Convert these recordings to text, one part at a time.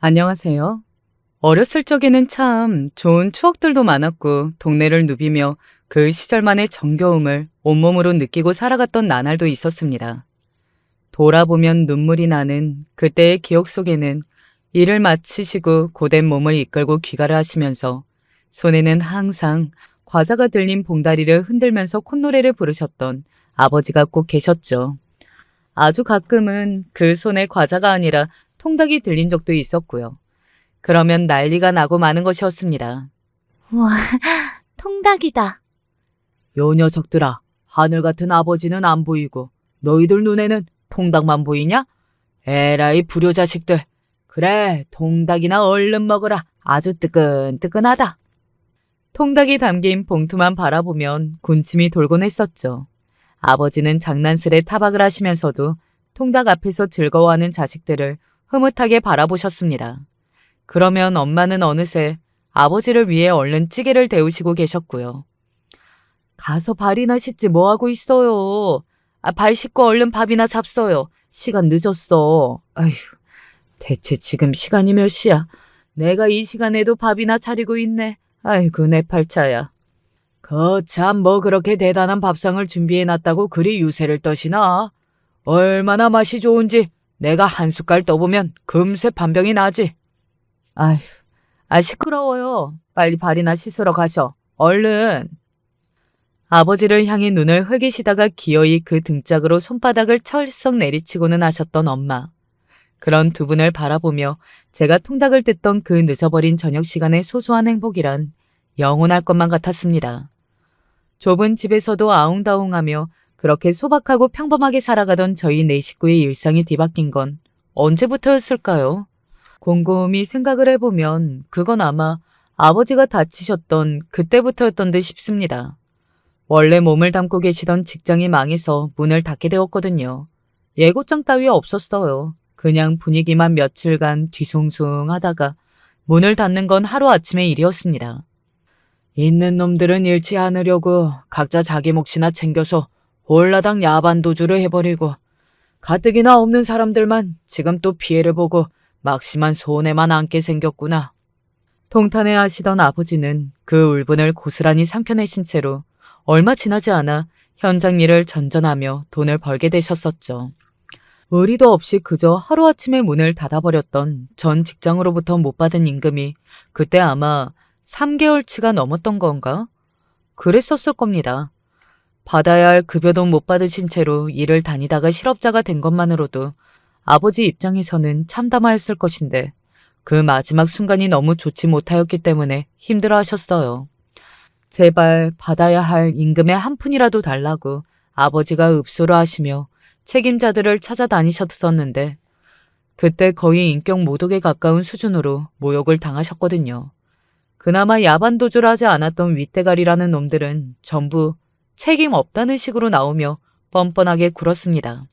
안녕하세요. 어렸을 적에는 참 좋은 추억들도 많았고 동네를 누비며 그 시절만의 정겨움을 온몸으로 느끼고 살아갔던 나날도 있었습니다. 돌아보면 눈물이 나는 그때의 기억 속에는 일을 마치시고 고된 몸을 이끌고 귀가를 하시면서 손에는 항상 과자가 들린 봉다리를 흔들면서 콧노래를 부르셨던 아버지가 꼭 계셨죠. 아주 가끔은 그 손에 과자가 아니라 통닭이 들린 적도 있었고요. 그러면 난리가 나고 마는 것이었습니다. 우와, 통닭이다. 요 녀석들아, 하늘 같은 아버지는 안 보이고 너희들 눈에는 통닭만 보이냐? 에라이 불효자식들. 그래, 통닭이나 얼른 먹으라. 아주 뜨끈뜨끈하다. 통닭이 담긴 봉투만 바라보면 군침이 돌곤 했었죠. 아버지는 장난스레 타박을 하시면서도 통닭 앞에서 즐거워하는 자식들을 흐뭇하게 바라보셨습니다. 그러면 엄마는 어느새 아버지를 위해 얼른 찌개를 데우시고 계셨고요. 가서 발이나 씻지 뭐하고 있어요. 발 씻고 얼른 밥이나 잡숴요. 시간 늦었어. 아휴, 대체 지금 시간이 몇 시야? 내가 이 시간에도 밥이나 차리고 있네. 아이고, 내 팔자야. 거참 뭐 그렇게 대단한 밥상을 준비해놨다고 그리 유세를 떠시나? 얼마나 맛이 좋은지 내가 한 숟갈 떠보면 금세 반병이 나지. 아휴, 시끄러워요. 빨리 발이나 씻으러 가셔. 얼른. 아버지를 향해 눈을 흘기시다가 기어이 그 등짝으로 손바닥을 철썩 내리치고는 하셨던 엄마. 그런 두 분을 바라보며 제가 통닭을 뜯던 그 늦어버린 저녁 시간의 소소한 행복이란 영원할 것만 같았습니다. 좁은 집에서도 아웅다웅하며 그렇게 소박하고 평범하게 살아가던 저희 네 식구의 일상이 뒤바뀐 건 언제부터였을까요? 곰곰이 생각을 해보면 그건 아마 아버지가 다치셨던 그때부터였던 듯 싶습니다. 원래 몸을 담고 계시던 직장이 망해서 문을 닫게 되었거든요. 예고장 따위 없었어요. 그냥 분위기만 며칠간 뒤숭숭하다가 문을 닫는 건 하루아침의 일이었습니다. 있는 놈들은 잃지 않으려고 각자 자기 몫이나 챙겨서 홀라당 야반도주를 해버리고 가뜩이나 없는 사람들만 지금 또 피해를 보고 막심한 손해만 안게 생겼구나. 통탄해 하시던 아버지는 그 울분을 고스란히 삼켜내신 채로 얼마 지나지 않아 현장 일을 전전하며 돈을 벌게 되셨었죠. 의리도 없이 그저 하루아침에 문을 닫아버렸던 전 직장으로부터 못 받은 임금이 그때 아마 3개월치가 넘었던 건가? 그랬었을 겁니다. 받아야 할 급여도 못 받으신 채로 일을 다니다가 실업자가 된 것만으로도 아버지 입장에서는 참담하였을 것인데 그 마지막 순간이 너무 좋지 못하였기 때문에 힘들어하셨어요. 제발 받아야 할 임금의 한 푼이라도 달라고 아버지가 읍소를 하시며 책임자들을 찾아다니셨었는데 그때 거의 인격 모독에 가까운 수준으로 모욕을 당하셨거든요. 그나마 야반도주를 하지 않았던 윗대가리라는 놈들은 전부 책임 없다는 식으로 나오며 뻔뻔하게 굴었습니다.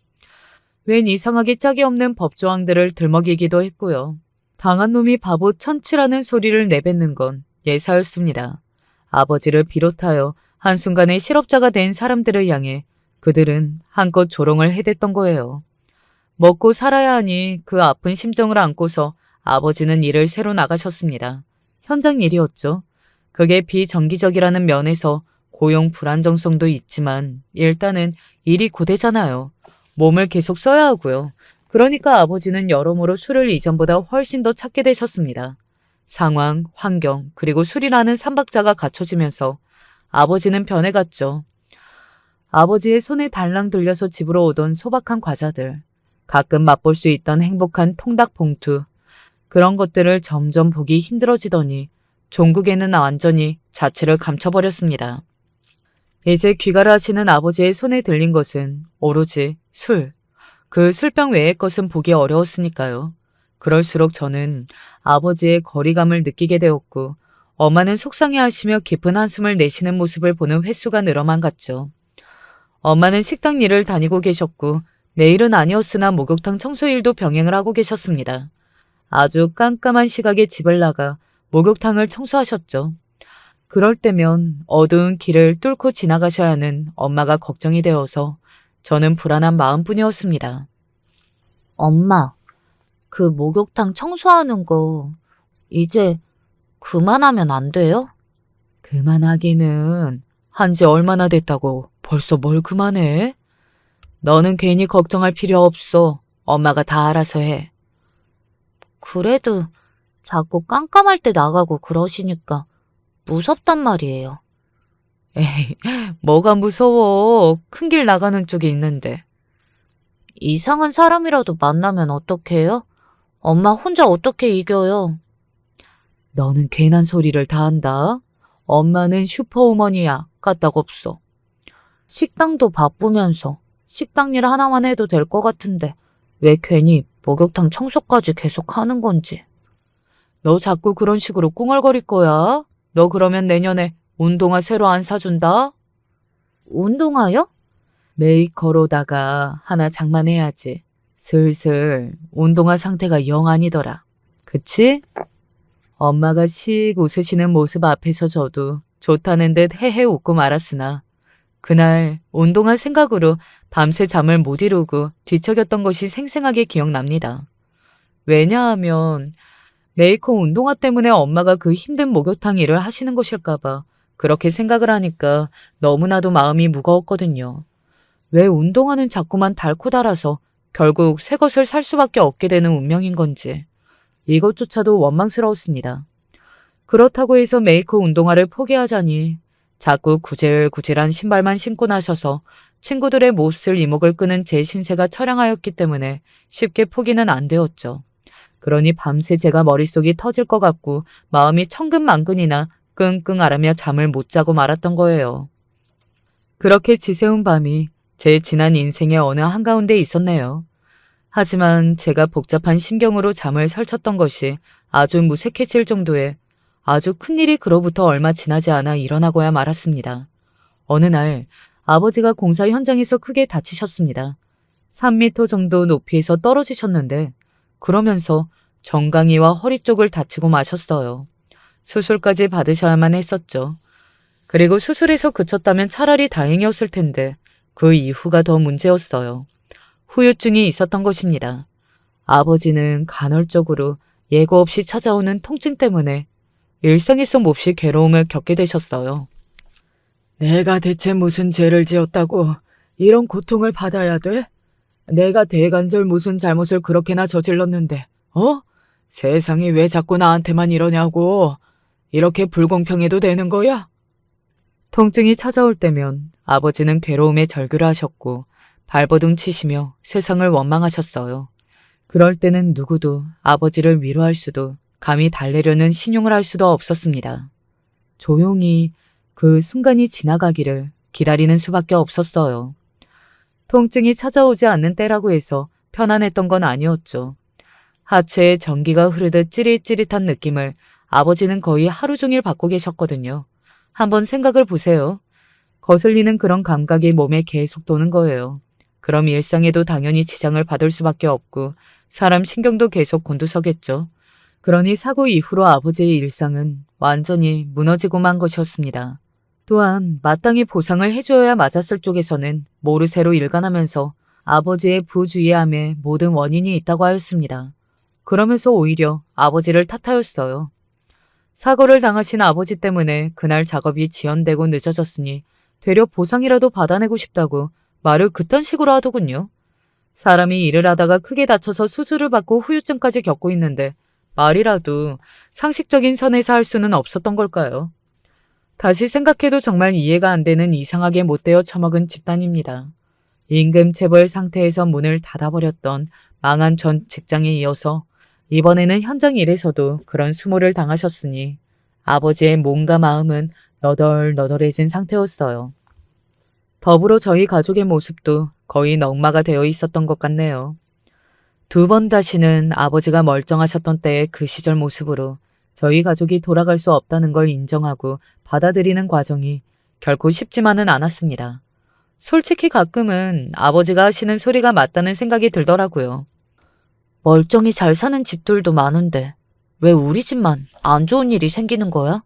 웬 이상하게 짝이 없는 법조항들을 들먹이기도 했고요. 당한 놈이 바보 천치라는 소리를 내뱉는 건 예사였습니다. 아버지를 비롯하여 한순간에 실업자가 된 사람들을 향해 그들은 한껏 조롱을 해댔던 거예요. 먹고 살아야 하니 그 아픈 심정을 안고서 아버지는 일을 새로 나가셨습니다. 현장 일이었죠. 그게 비정기적이라는 면에서 고용 불안정성도 있지만 일단은 일이 고되잖아요. 몸을 계속 써야 하고요. 그러니까 아버지는 여러모로 술을 이전보다 훨씬 더 찾게 되셨습니다. 상황, 환경, 그리고 술이라는 삼박자가 갖춰지면서 아버지는 변해갔죠. 아버지의 손에 달랑 들려서 집으로 오던 소박한 과자들, 가끔 맛볼 수 있던 행복한 통닭 봉투, 그런 것들을 점점 보기 힘들어지더니 종국에는 완전히 자체를 감춰버렸습니다. 이제 귀가를 하시는 아버지의 손에 들린 것은 오로지 술, 그 술병 외의 것은 보기 어려웠으니까요. 그럴수록 저는 아버지의 거리감을 느끼게 되었고 엄마는 속상해하시며 깊은 한숨을 내쉬는 모습을 보는 횟수가 늘어만 갔죠. 엄마는 식당 일을 다니고 계셨고 매일은 아니었으나 목욕탕 청소일도 병행을 하고 계셨습니다. 아주 깜깜한 시각에 집을 나가 목욕탕을 청소하셨죠. 그럴 때면 어두운 길을 뚫고 지나가셔야 하는 엄마가 걱정이 되어서 저는 불안한 마음뿐이었습니다. 엄마, 그 목욕탕 청소하는 거 이제 그만하면 안 돼요? 그만하기는 한지 얼마나 됐다고 벌써 뭘 그만해? 너는 괜히 걱정할 필요 없어. 엄마가 다 알아서 해. 그래도 자꾸 깜깜할 때 나가고 그러시니까 무섭단 말이에요. 에이, 뭐가 무서워. 큰 길 나가는 쪽에 있는데. 이상한 사람이라도 만나면 어떡해요? 엄마 혼자 어떻게 이겨요? 너는 괜한 소리를 다 한다. 엄마는 슈퍼우먼이야. 까딱없어. 식당도 바쁘면서 식당 일 하나만 해도 될 것 같은데 왜 괜히 목욕탕 청소까지 계속 하는 건지. 너 자꾸 그런 식으로 꿍얼거릴 거야? 너 그러면 내년에 운동화 새로 안 사준다? 운동화요? 메이커로다가 하나 장만해야지. 슬슬 운동화 상태가 영 아니더라. 그치? 엄마가 씩 웃으시는 모습 앞에서 저도 좋다는 듯 헤헤 웃고 말았으나 그날 운동화 생각으로 밤새 잠을 못 이루고 뒤척였던 것이 생생하게 기억납니다. 왜냐하면 메이커 운동화 때문에 엄마가 그 힘든 목욕탕 일을 하시는 것일까봐 그렇게 생각을 하니까 너무나도 마음이 무거웠거든요. 왜 운동화는 자꾸만 닳고 닳아서 결국 새 것을 살 수밖에 없게 되는 운명인 건지 이것조차도 원망스러웠습니다. 그렇다고 해서 메이커 운동화를 포기하자니 자꾸 구질구질한 신발만 신고 나셔서 친구들의 몹쓸 이목을 끄는 제 신세가 처량하였기 때문에 쉽게 포기는 안 되었죠. 그러니 밤새 제가 머릿속이 터질 것 같고 마음이 천근만근이나 끙끙 앓으며 잠을 못 자고 말았던 거예요. 그렇게 지새운 밤이 제 지난 인생의 어느 한가운데 있었네요. 하지만 제가 복잡한 심경으로 잠을 설쳤던 것이 아주 무색해질 정도의 아주 큰일이 그로부터 얼마 지나지 않아 일어나고야 말았습니다. 어느 날 아버지가 공사 현장에서 크게 다치셨습니다. 3m 정도 높이에서 떨어지셨는데 그러면서 정강이와 허리 쪽을 다치고 마셨어요. 수술까지 받으셔야만 했었죠. 그리고 수술에서 그쳤다면 차라리 다행이었을 텐데 그 이후가 더 문제였어요. 후유증이 있었던 것입니다. 아버지는 간헐적으로 예고 없이 찾아오는 통증 때문에 일상에서 몹시 괴로움을 겪게 되셨어요. 내가 대체 무슨 죄를 지었다고 이런 고통을 받아야 돼? 내가 대간절 무슨 잘못을 그렇게나 저질렀는데, 세상이 왜 자꾸 나한테만 이러냐고. 이렇게 불공평해도 되는 거야? 통증이 찾아올 때면 아버지는 괴로움에 절규를 하셨고 발버둥 치시며 세상을 원망하셨어요. 그럴 때는 누구도 아버지를 위로할 수도 감히 달래려는 신용을 할 수도 없었습니다. 조용히 그 순간이 지나가기를 기다리는 수밖에 없었어요. 통증이 찾아오지 않는 때라고 해서 편안했던 건 아니었죠. 하체에 전기가 흐르듯 찌릿찌릿한 느낌을 아버지는 거의 하루 종일 받고 계셨거든요. 한번 생각을 보세요. 거슬리는 그런 감각이 몸에 계속 도는 거예요. 그럼 일상에도 당연히 지장을 받을 수밖에 없고 사람 신경도 계속 곤두서겠죠. 그러니 사고 이후로 아버지의 일상은 완전히 무너지고 만 것이었습니다. 또한 마땅히 보상을 해줘야 맞았을 쪽에서는 모르쇠로 일관하면서 아버지의 부주의함에 모든 원인이 있다고 하였습니다. 그러면서 오히려 아버지를 탓하였어요. 사고를 당하신 아버지 때문에 그날 작업이 지연되고 늦어졌으니 되려 보상이라도 받아내고 싶다고 말을 그딴 식으로 하더군요. 사람이 일을 하다가 크게 다쳐서 수술을 받고 후유증까지 겪고 있는데 말이라도 상식적인 선에서 할 수는 없었던 걸까요? 다시 생각해도 정말 이해가 안 되는 이상하게 못되어 처먹은 집단입니다. 임금체벌 상태에서 문을 닫아버렸던 망한 전 직장에 이어서 이번에는 현장 일에서도 그런 수모를 당하셨으니 아버지의 몸과 마음은 너덜너덜해진 상태였어요. 더불어 저희 가족의 모습도 거의 넉마가 되어 있었던 것 같네요. 2번 다시는 아버지가 멀쩡하셨던 때의 그 시절 모습으로 저희 가족이 돌아갈 수 없다는 걸 인정하고 받아들이는 과정이 결코 쉽지만은 않았습니다. 솔직히 가끔은 아버지가 하시는 소리가 맞다는 생각이 들더라고요. 멀쩡히 잘 사는 집들도 많은데 왜 우리 집만 안 좋은 일이 생기는 거야?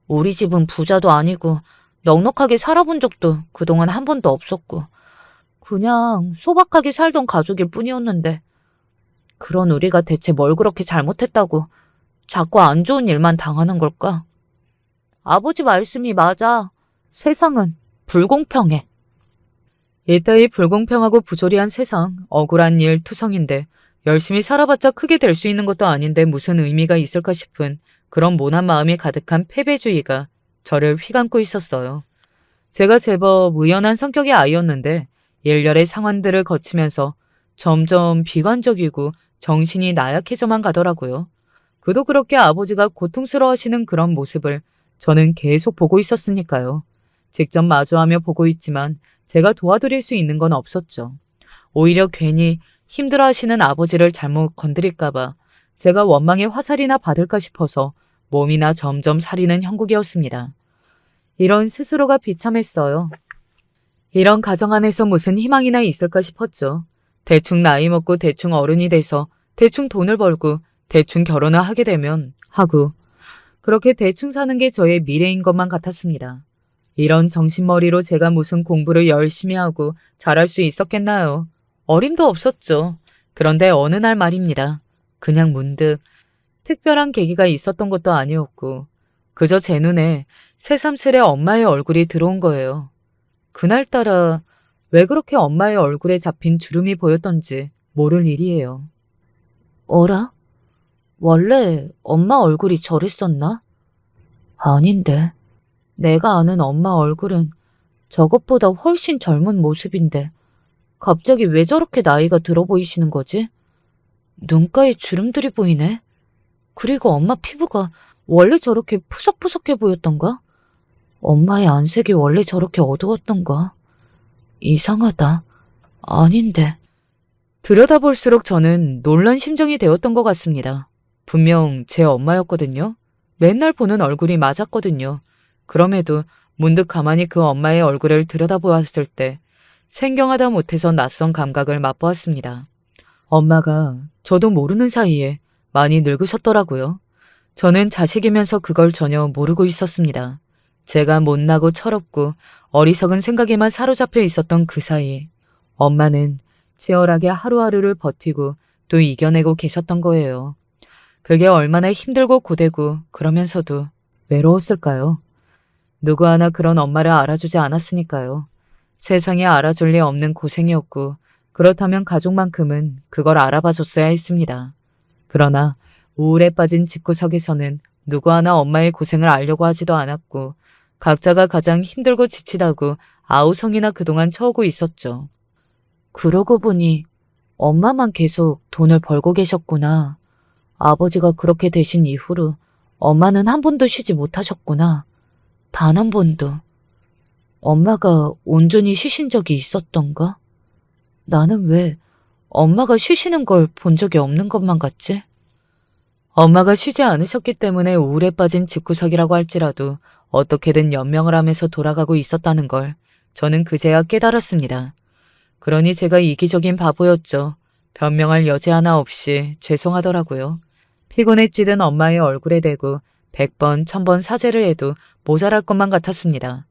우리 집은 부자도 아니고 넉넉하게 살아본 적도 그동안 한 번도 없었고 그냥 소박하게 살던 가족일 뿐이었는데 그런 우리가 대체 뭘 그렇게 잘못했다고 자꾸 안 좋은 일만 당하는 걸까? 아버지 말씀이 맞아. 세상은 불공평해. 이따위 불공평하고 부조리한 세상, 억울한 일 투성인데 열심히 살아봤자 크게 될 수 있는 것도 아닌데 무슨 의미가 있을까 싶은 그런 모난 마음이 가득한 패배주의가 저를 휘감고 있었어요. 제가 제법 의연한 성격의 아이였는데 일련의 상황들을 거치면서 점점 비관적이고 정신이 나약해져만 가더라고요. 그도 그렇게 아버지가 고통스러워하시는 그런 모습을 저는 계속 보고 있었으니까요. 직접 마주하며 보고 있지만 제가 도와드릴 수 있는 건 없었죠. 오히려 괜히 힘들어하시는 아버지를 잘못 건드릴까봐 제가 원망의 화살이나 받을까 싶어서 몸이나 점점 사리는 형국이었습니다. 이런 스스로가 비참했어요. 이런 가정 안에서 무슨 희망이나 있을까 싶었죠. 대충 나이 먹고 대충 어른이 돼서 대충 돈을 벌고 대충 결혼을 하게 되면 하고 그렇게 대충 사는 게 저의 미래인 것만 같았습니다. 이런 정신머리로 제가 무슨 공부를 열심히 하고 잘할 수 있었겠나요? 어림도 없었죠. 그런데 어느 날 말입니다. 그냥 문득 특별한 계기가 있었던 것도 아니었고 그저 제 눈에 새삼스레 엄마의 얼굴이 들어온 거예요. 그날따라 왜 그렇게 엄마의 얼굴에 잡힌 주름이 보였던지 모를 일이에요. 어라? 원래 엄마 얼굴이 저랬었나? 아닌데. 내가 아는 엄마 얼굴은 저것보다 훨씬 젊은 모습인데 갑자기 왜 저렇게 나이가 들어 보이시는 거지? 눈가에 주름들이 보이네. 그리고 엄마 피부가 원래 저렇게 푸석푸석해 보였던가? 엄마의 안색이 원래 저렇게 어두웠던가? 이상하다. 아닌데. 들여다볼수록 저는 놀란 심정이 되었던 것 같습니다. 분명 제 엄마였거든요. 맨날 보는 얼굴이 맞았거든요. 그럼에도 문득 가만히 그 엄마의 얼굴을 들여다보았을 때 생경하다 못해서 낯선 감각을 맛보았습니다. 엄마가 저도 모르는 사이에 많이 늙으셨더라고요. 저는 자식이면서 그걸 전혀 모르고 있었습니다. 제가 못나고 철없고 어리석은 생각에만 사로잡혀 있었던 그 사이 엄마는 치열하게 하루하루를 버티고 또 이겨내고 계셨던 거예요. 그게 얼마나 힘들고 고되고 그러면서도 외로웠을까요? 누구 하나 그런 엄마를 알아주지 않았으니까요. 세상에 알아줄 리 없는 고생이었고 그렇다면 가족만큼은 그걸 알아봐줬어야 했습니다. 그러나 우울에 빠진 집구석에서는 누구 하나 엄마의 고생을 알려고 하지도 않았고 각자가 가장 힘들고 지치다고 아우성이나 그동안 쳐오고 있었죠. 그러고 보니 엄마만 계속 돈을 벌고 계셨구나. 아버지가 그렇게 되신 이후로 엄마는 한 번도 쉬지 못하셨구나. 단 한 번도. 엄마가 온전히 쉬신 적이 있었던가? 나는 왜 엄마가 쉬시는 걸 본 적이 없는 것만 같지? 엄마가 쉬지 않으셨기 때문에 우울에 빠진 집구석이라고 할지라도 어떻게든 연명을 하면서 돌아가고 있었다는 걸 저는 그제야 깨달았습니다. 그러니 제가 이기적인 바보였죠. 변명할 여지 하나 없이 죄송하더라고요. 피곤에 찌든 엄마의 얼굴에 대고 100번, 1000번 사죄를 해도 모자랄 것만 같았습니다.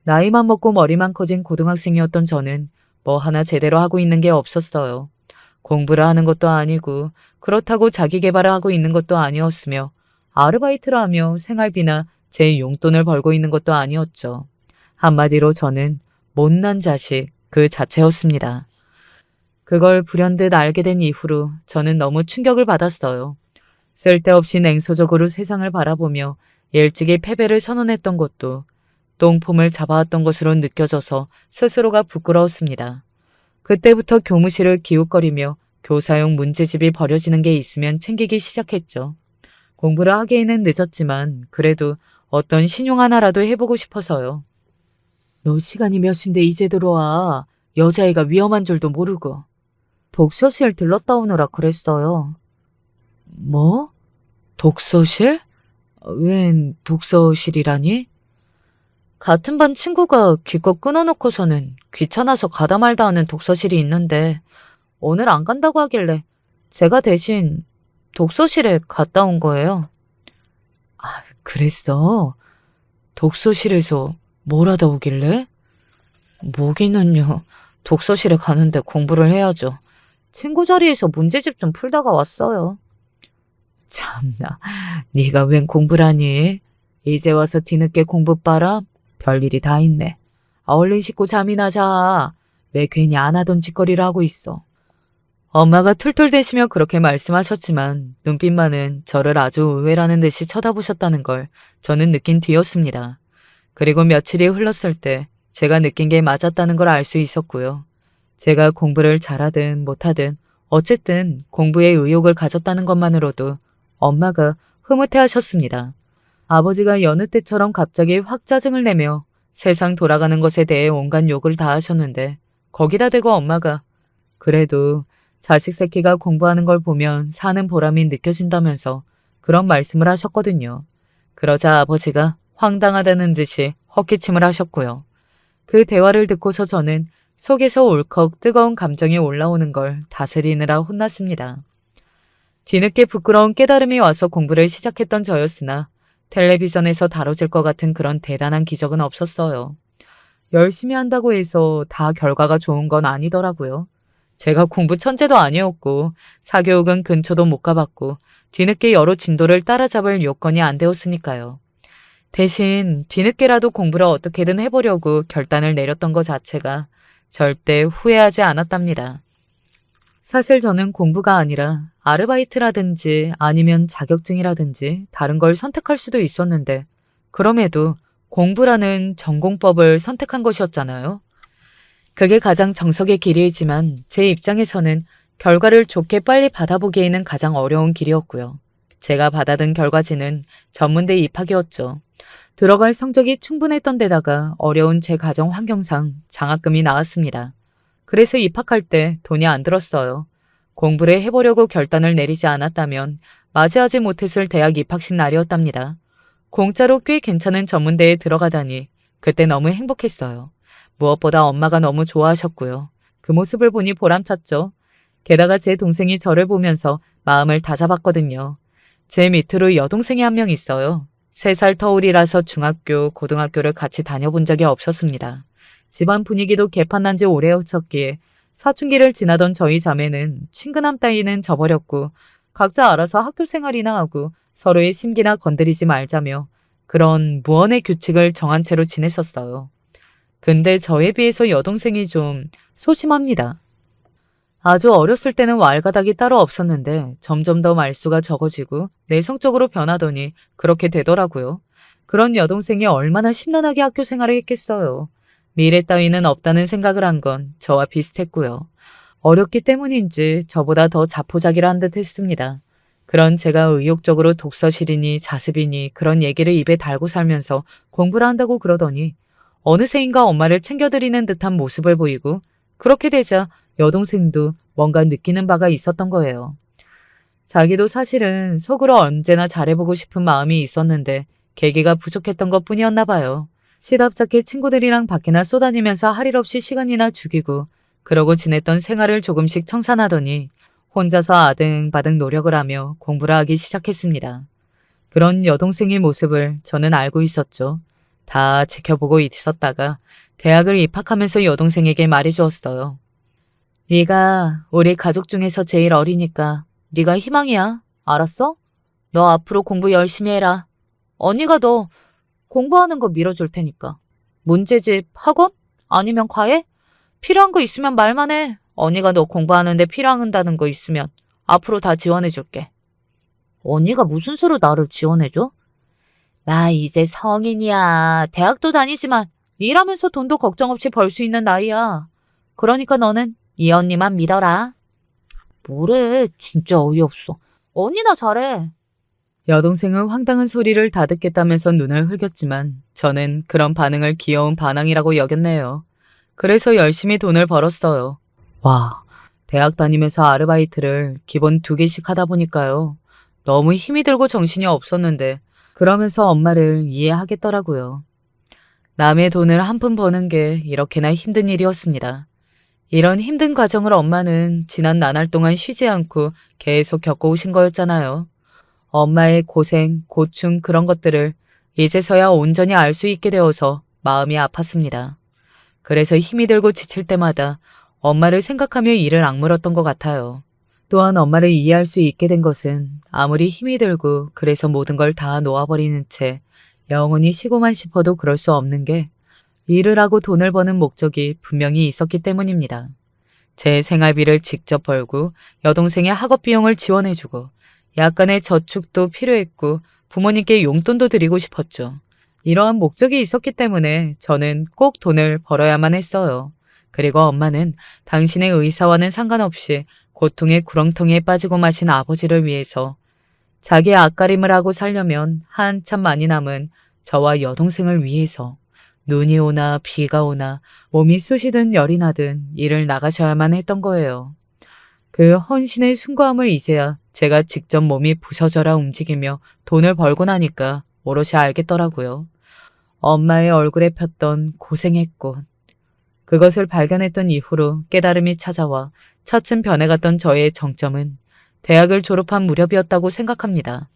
나이만 먹고 머리만 커진 고등학생이었던 저는 뭐 하나 제대로 하고 있는 게 없었어요. 공부를 하는 것도 아니고 그렇다고 자기 개발을 하고 있는 것도 아니었으며 아르바이트를 하며 생활비나 제 용돈을 벌고 있는 것도 아니었죠. 한마디로 저는 못난 자식 그 자체였습니다. 그걸 불현듯 알게 된 이후로 저는 너무 충격을 받았어요. 쓸데없이 냉소적으로 세상을 바라보며 일찍이 패배를 선언했던 것도 똥폼을 잡아왔던 것으로 느껴져서 스스로가 부끄러웠습니다. 그때부터 교무실을 기웃거리며 교사용 문제집이 버려지는 게 있으면 챙기기 시작했죠. 공부를 하기에는 늦었지만 그래도 어떤 신용 하나라도 해보고 싶어서요. 너 시간이 몇인데 이제 들어와. 여자애가 위험한 줄도 모르고. 독서실 들렀다 오느라 그랬어요. 뭐? 독서실? 웬 독서실이라니? 같은 반 친구가 기껏 끊어놓고서는 귀찮아서 가다 말다 하는 독서실이 있는데 오늘 안 간다고 하길래 제가 대신 독서실에 갔다 온 거예요. 아, 그랬어? 독서실에서 뭘 하다 오길래? 모기는요. 독서실에 가는데 공부를 해야죠. 친구 자리에서 문제집 좀 풀다가 왔어요. 참나, 네가 웬 공부를 하니? 이제 와서 뒤늦게 공부바람? 별일이 다 있네. 얼른 씻고 잠이나 자. 왜 괜히 안 하던 짓거리를 하고 있어. 엄마가 툴툴대시며 그렇게 말씀하셨지만 눈빛만은 저를 아주 의외라는 듯이 쳐다보셨다는 걸 저는 느낀 뒤였습니다. 그리고 며칠이 흘렀을 때 제가 느낀 게 맞았다는 걸 알 수 있었고요. 제가 공부를 잘하든 못하든 어쨌든 공부에 의욕을 가졌다는 것만으로도 엄마가 흐뭇해하셨습니다. 아버지가 여느 때처럼 갑자기 확 짜증을 내며 세상 돌아가는 것에 대해 온갖 욕을 다 하셨는데 거기다 대고 엄마가 그래도 자식 새끼가 공부하는 걸 보면 사는 보람이 느껴진다면서 그런 말씀을 하셨거든요. 그러자 아버지가 황당하다는 듯이 헛기침을 하셨고요. 그 대화를 듣고서 저는 속에서 울컥 뜨거운 감정이 올라오는 걸 다스리느라 혼났습니다. 뒤늦게 부끄러운 깨달음이 와서 공부를 시작했던 저였으나 텔레비전에서 다뤄질 것 같은 그런 대단한 기적은 없었어요. 열심히 한다고 해서 다 결과가 좋은 건 아니더라고요. 제가 공부 천재도 아니었고 사교육은 근처도 못 가봤고 뒤늦게 여러 진도를 따라잡을 요건이 안 되었으니까요. 대신 뒤늦게라도 공부를 어떻게든 해보려고 결단을 내렸던 것 자체가 절대 후회하지 않았답니다. 사실 저는 공부가 아니라 아르바이트라든지 아니면 자격증이라든지 다른 걸 선택할 수도 있었는데 그럼에도 공부라는 전공법을 선택한 것이었잖아요. 그게 가장 정석의 길이지만 제 입장에서는 결과를 좋게 빨리 받아보기에는 가장 어려운 길이었고요. 제가 받아든 결과지는 전문대 입학이었죠. 들어갈 성적이 충분했던 데다가 어려운 제 가정 환경상 장학금이 나왔습니다. 그래서 입학할 때 돈이 안 들었어요. 공부를 해보려고 결단을 내리지 않았다면 맞이하지 못했을 대학 입학식 날이었답니다. 공짜로 꽤 괜찮은 전문대에 들어가다니 그때 너무 행복했어요. 무엇보다 엄마가 너무 좋아하셨고요. 그 모습을 보니 보람찼죠. 게다가 제 동생이 저를 보면서 마음을 다잡았거든요. 제 밑으로 여동생이 한 명 있어요. 3살 터울이라서 중학교, 고등학교를 같이 다녀본 적이 없었습니다. 집안 분위기도 개판난 지 오래였었기에 사춘기를 지나던 저희 자매는 친근함 따위는 저버렸고 각자 알아서 학교 생활이나 하고 서로의 심기나 건드리지 말자며 그런 무언의 규칙을 정한 채로 지냈었어요. 근데 저에 비해서 여동생이 좀 소심합니다. 아주 어렸을 때는 왈가닥이 따로 없었는데 점점 더 말수가 적어지고 내성적으로 변하더니 그렇게 되더라고요. 그런 여동생이 얼마나 심란하게 학교 생활을 했겠어요. 미래 따위는 없다는 생각을 한 건 저와 비슷했고요. 어렸기 때문인지 저보다 더 자포자기를 한 듯 했습니다. 그런 제가 의욕적으로 독서실이니 자습이니 그런 얘기를 입에 달고 살면서 공부를 한다고 그러더니 어느새인가 엄마를 챙겨드리는 듯한 모습을 보이고 그렇게 되자 여동생도 뭔가 느끼는 바가 있었던 거예요. 자기도 사실은 속으로 언제나 잘해보고 싶은 마음이 있었는데 계기가 부족했던 것 뿐이었나 봐요. 시답잖게 친구들이랑 밖이나 쏘다니면서 할 일 없이 시간이나 죽이고 그러고 지냈던 생활을 조금씩 청산하더니 혼자서 아등바등 노력을 하며 공부를 하기 시작했습니다. 그런 여동생의 모습을 저는 알고 있었죠. 다 지켜보고 있었다가 대학을 입학하면서 여동생에게 말해주었어요. 네가 우리 가족 중에서 제일 어리니까 네가 희망이야. 알았어? 너 앞으로 공부 열심히 해라. 언니가 너 공부하는 거 밀어줄 테니까. 문제집, 학원? 아니면 과외? 필요한 거 있으면 말만 해. 언니가 너 공부하는데 필요한다는 거 있으면 앞으로 다 지원해줄게. 언니가 무슨 수로 나를 지원해줘? 나 이제 성인이야. 대학도 다니지만 일하면서 돈도 걱정 없이 벌 수 있는 나이야. 그러니까 너는 이 언니만 믿어라. 뭐래? 진짜 어이없어. 언니나 잘해. 여동생은 황당한 소리를 다듣겠다면서 눈을 흘겼지만 저는 그런 반응을 귀여운 반항이라고 여겼네요. 그래서 열심히 돈을 벌었어요. 와, 대학 다니면서 아르바이트를 기본 2개씩 하다 보니까요. 너무 힘이 들고 정신이 없었는데 그러면서 엄마를 이해하겠더라고요. 남의 돈을 한 푼 버는 게 이렇게나 힘든 일이었습니다. 이런 힘든 과정을 엄마는 지난 나날 동안 쉬지 않고 계속 겪어오신 거였잖아요. 엄마의 고생, 고충 그런 것들을 이제서야 온전히 알 수 있게 되어서 마음이 아팠습니다. 그래서 힘이 들고 지칠 때마다 엄마를 생각하며 이를 악물었던 것 같아요. 또한 엄마를 이해할 수 있게 된 것은 아무리 힘이 들고 그래서 모든 걸 다 놓아버리는 채 영원히 쉬고만 싶어도 그럴 수 없는 게 일을 하고 돈을 버는 목적이 분명히 있었기 때문입니다. 제 생활비를 직접 벌고 여동생의 학업 비용을 지원해주고 약간의 저축도 필요했고 부모님께 용돈도 드리고 싶었죠. 이러한 목적이 있었기 때문에 저는 꼭 돈을 벌어야만 했어요. 그리고 엄마는 당신의 의사와는 상관없이 고통의 구렁텅이에 빠지고 마신 아버지를 위해서 자기 앞가림을 하고 살려면 한참 많이 남은 저와 여동생을 위해서 눈이 오나 비가 오나 몸이 쑤시든 열이 나든 일을 나가셔야만 했던 거예요. 그 헌신의 숭고함을 이제야 제가 직접 몸이 부서져라 움직이며 돈을 벌고 나니까 오롯이 알겠더라고요. 엄마의 얼굴에 폈던 고생의 꽃. 그것을 발견했던 이후로 깨달음이 찾아와 차츰 변해갔던 저의 정점은 대학을 졸업한 무렵이었다고 생각합니다.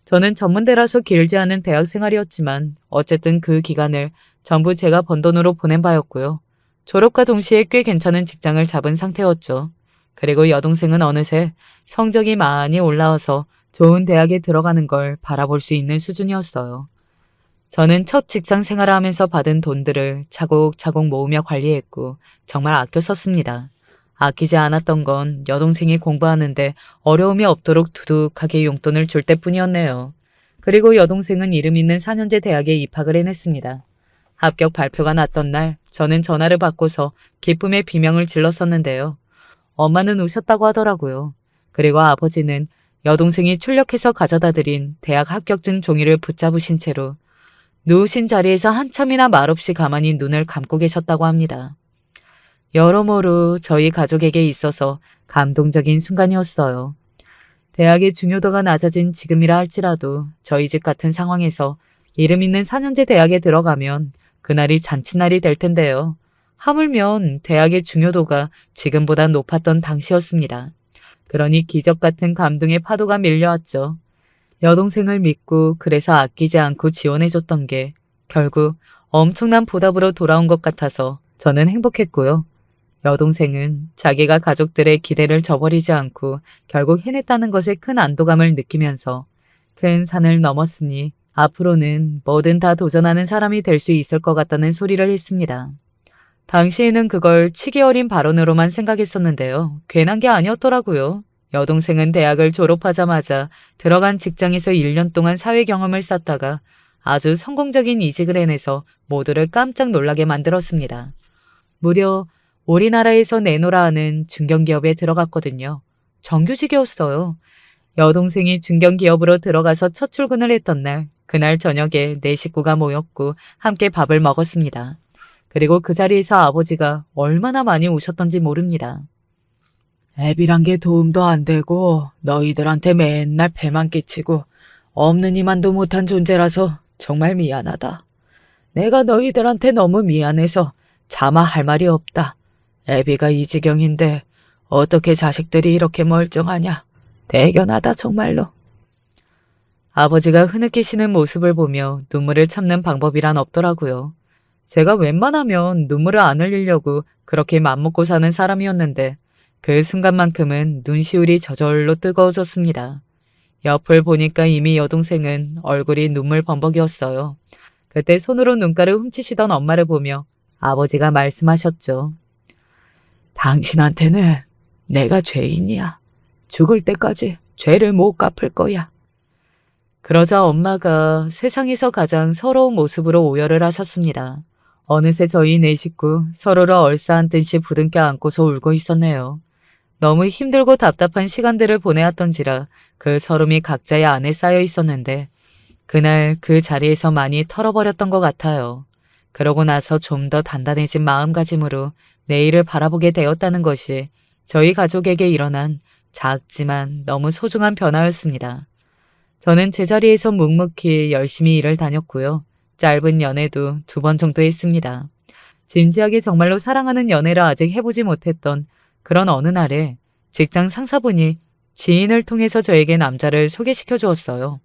저는 전문대라서 길지 않은 대학 생활이었지만 어쨌든 그 기간을 전부 제가 번 돈으로 보낸 바였고요. 졸업과 동시에 꽤 괜찮은 직장을 잡은 상태였죠. 그리고 여동생은 어느새 성적이 많이 올라와서 좋은 대학에 들어가는 걸 바라볼 수 있는 수준이었어요. 저는 첫 직장 생활을 하면서 받은 돈들을 차곡차곡 모으며 관리했고 정말 아껴 썼습니다. 아끼지 않았던 건 여동생이 공부하는데 어려움이 없도록 두둑하게 용돈을 줄 때뿐이었네요. 그리고 여동생은 이름 있는 4년제 대학에 입학을 해냈습니다. 합격 발표가 났던 날 저는 전화를 받고서 기쁨의 비명을 질렀었는데요. 엄마는 우셨다고 하더라고요. 그리고 아버지는 여동생이 출력해서 가져다 드린 대학 합격증 종이를 붙잡으신 채로 누우신 자리에서 한참이나 말없이 가만히 눈을 감고 계셨다고 합니다. 여러모로 저희 가족에게 있어서 감동적인 순간이었어요. 대학의 중요도가 낮아진 지금이라 할지라도 저희 집 같은 상황에서 이름 있는 4년제 대학에 들어가면 그날이 잔칫날이 될 텐데요. 하물며 대학의 중요도가 지금보다 높았던 당시였습니다. 그러니 기적 같은 감동의 파도가 밀려왔죠. 여동생을 믿고 그래서 아끼지 않고 지원해줬던 게 결국 엄청난 보답으로 돌아온 것 같아서 저는 행복했고요. 여동생은 자기가 가족들의 기대를 저버리지 않고 결국 해냈다는 것에 큰 안도감을 느끼면서 큰 산을 넘었으니 앞으로는 뭐든 다 도전하는 사람이 될 수 있을 것 같다는 소리를 했습니다. 당시에는 그걸 치기 어린 발언으로만 생각했었는데요. 괜한 게 아니었더라고요. 여동생은 대학을 졸업하자마자 들어간 직장에서 1년 동안 사회 경험을 쌓다가 아주 성공적인 이직을 해내서 모두를 깜짝 놀라게 만들었습니다. 무려 우리나라에서 내노라 하는 중견기업에 들어갔거든요. 정규직이었어요. 여동생이 중견기업으로 들어가서 첫 출근을 했던 날, 그날 저녁에 네 식구가 모였고 함께 밥을 먹었습니다. 그리고 그 자리에서 아버지가 얼마나 많이 우셨던지 모릅니다. 애비란 게 도움도 안 되고 너희들한테 맨날 배만 끼치고 없는 이만도 못한 존재라서 정말 미안하다. 내가 너희들한테 너무 미안해서 차마 할 말이 없다. 애비가 이 지경인데 어떻게 자식들이 이렇게 멀쩡하냐. 대견하다 정말로. 아버지가 흐느끼시는 모습을 보며 눈물을 참는 방법이란 없더라고요. 제가 웬만하면 눈물을 안 흘리려고 그렇게 맘먹고 사는 사람이었는데 그 순간만큼은 눈시울이 저절로 뜨거워졌습니다. 옆을 보니까 이미 여동생은 얼굴이 눈물 범벅이었어요. 그때 손으로 눈가를 훔치시던 엄마를 보며 아버지가 말씀하셨죠. 당신한테는 내가 죄인이야. 죽을 때까지 죄를 못 갚을 거야. 그러자 엄마가 세상에서 가장 서러운 모습으로 오열을 하셨습니다. 어느새 저희 네 식구 서로를 얼싸안듯이 부둥켜 안고서 울고 있었네요. 너무 힘들고 답답한 시간들을 보내왔던지라 그 서름이 각자의 안에 쌓여 있었는데 그날 그 자리에서 많이 털어버렸던 것 같아요. 그러고 나서 좀 더 단단해진 마음가짐으로 내일을 바라보게 되었다는 것이 저희 가족에게 일어난 작지만 너무 소중한 변화였습니다. 저는 제자리에서 묵묵히 열심히 일을 다녔고요. 짧은 연애도 2번 정도 했습니다. 진지하게 정말로 사랑하는 연애를 아직 해보지 못했던 그런 어느 날에 직장 상사분이 지인을 통해서 저에게 남자를 소개시켜 주었어요.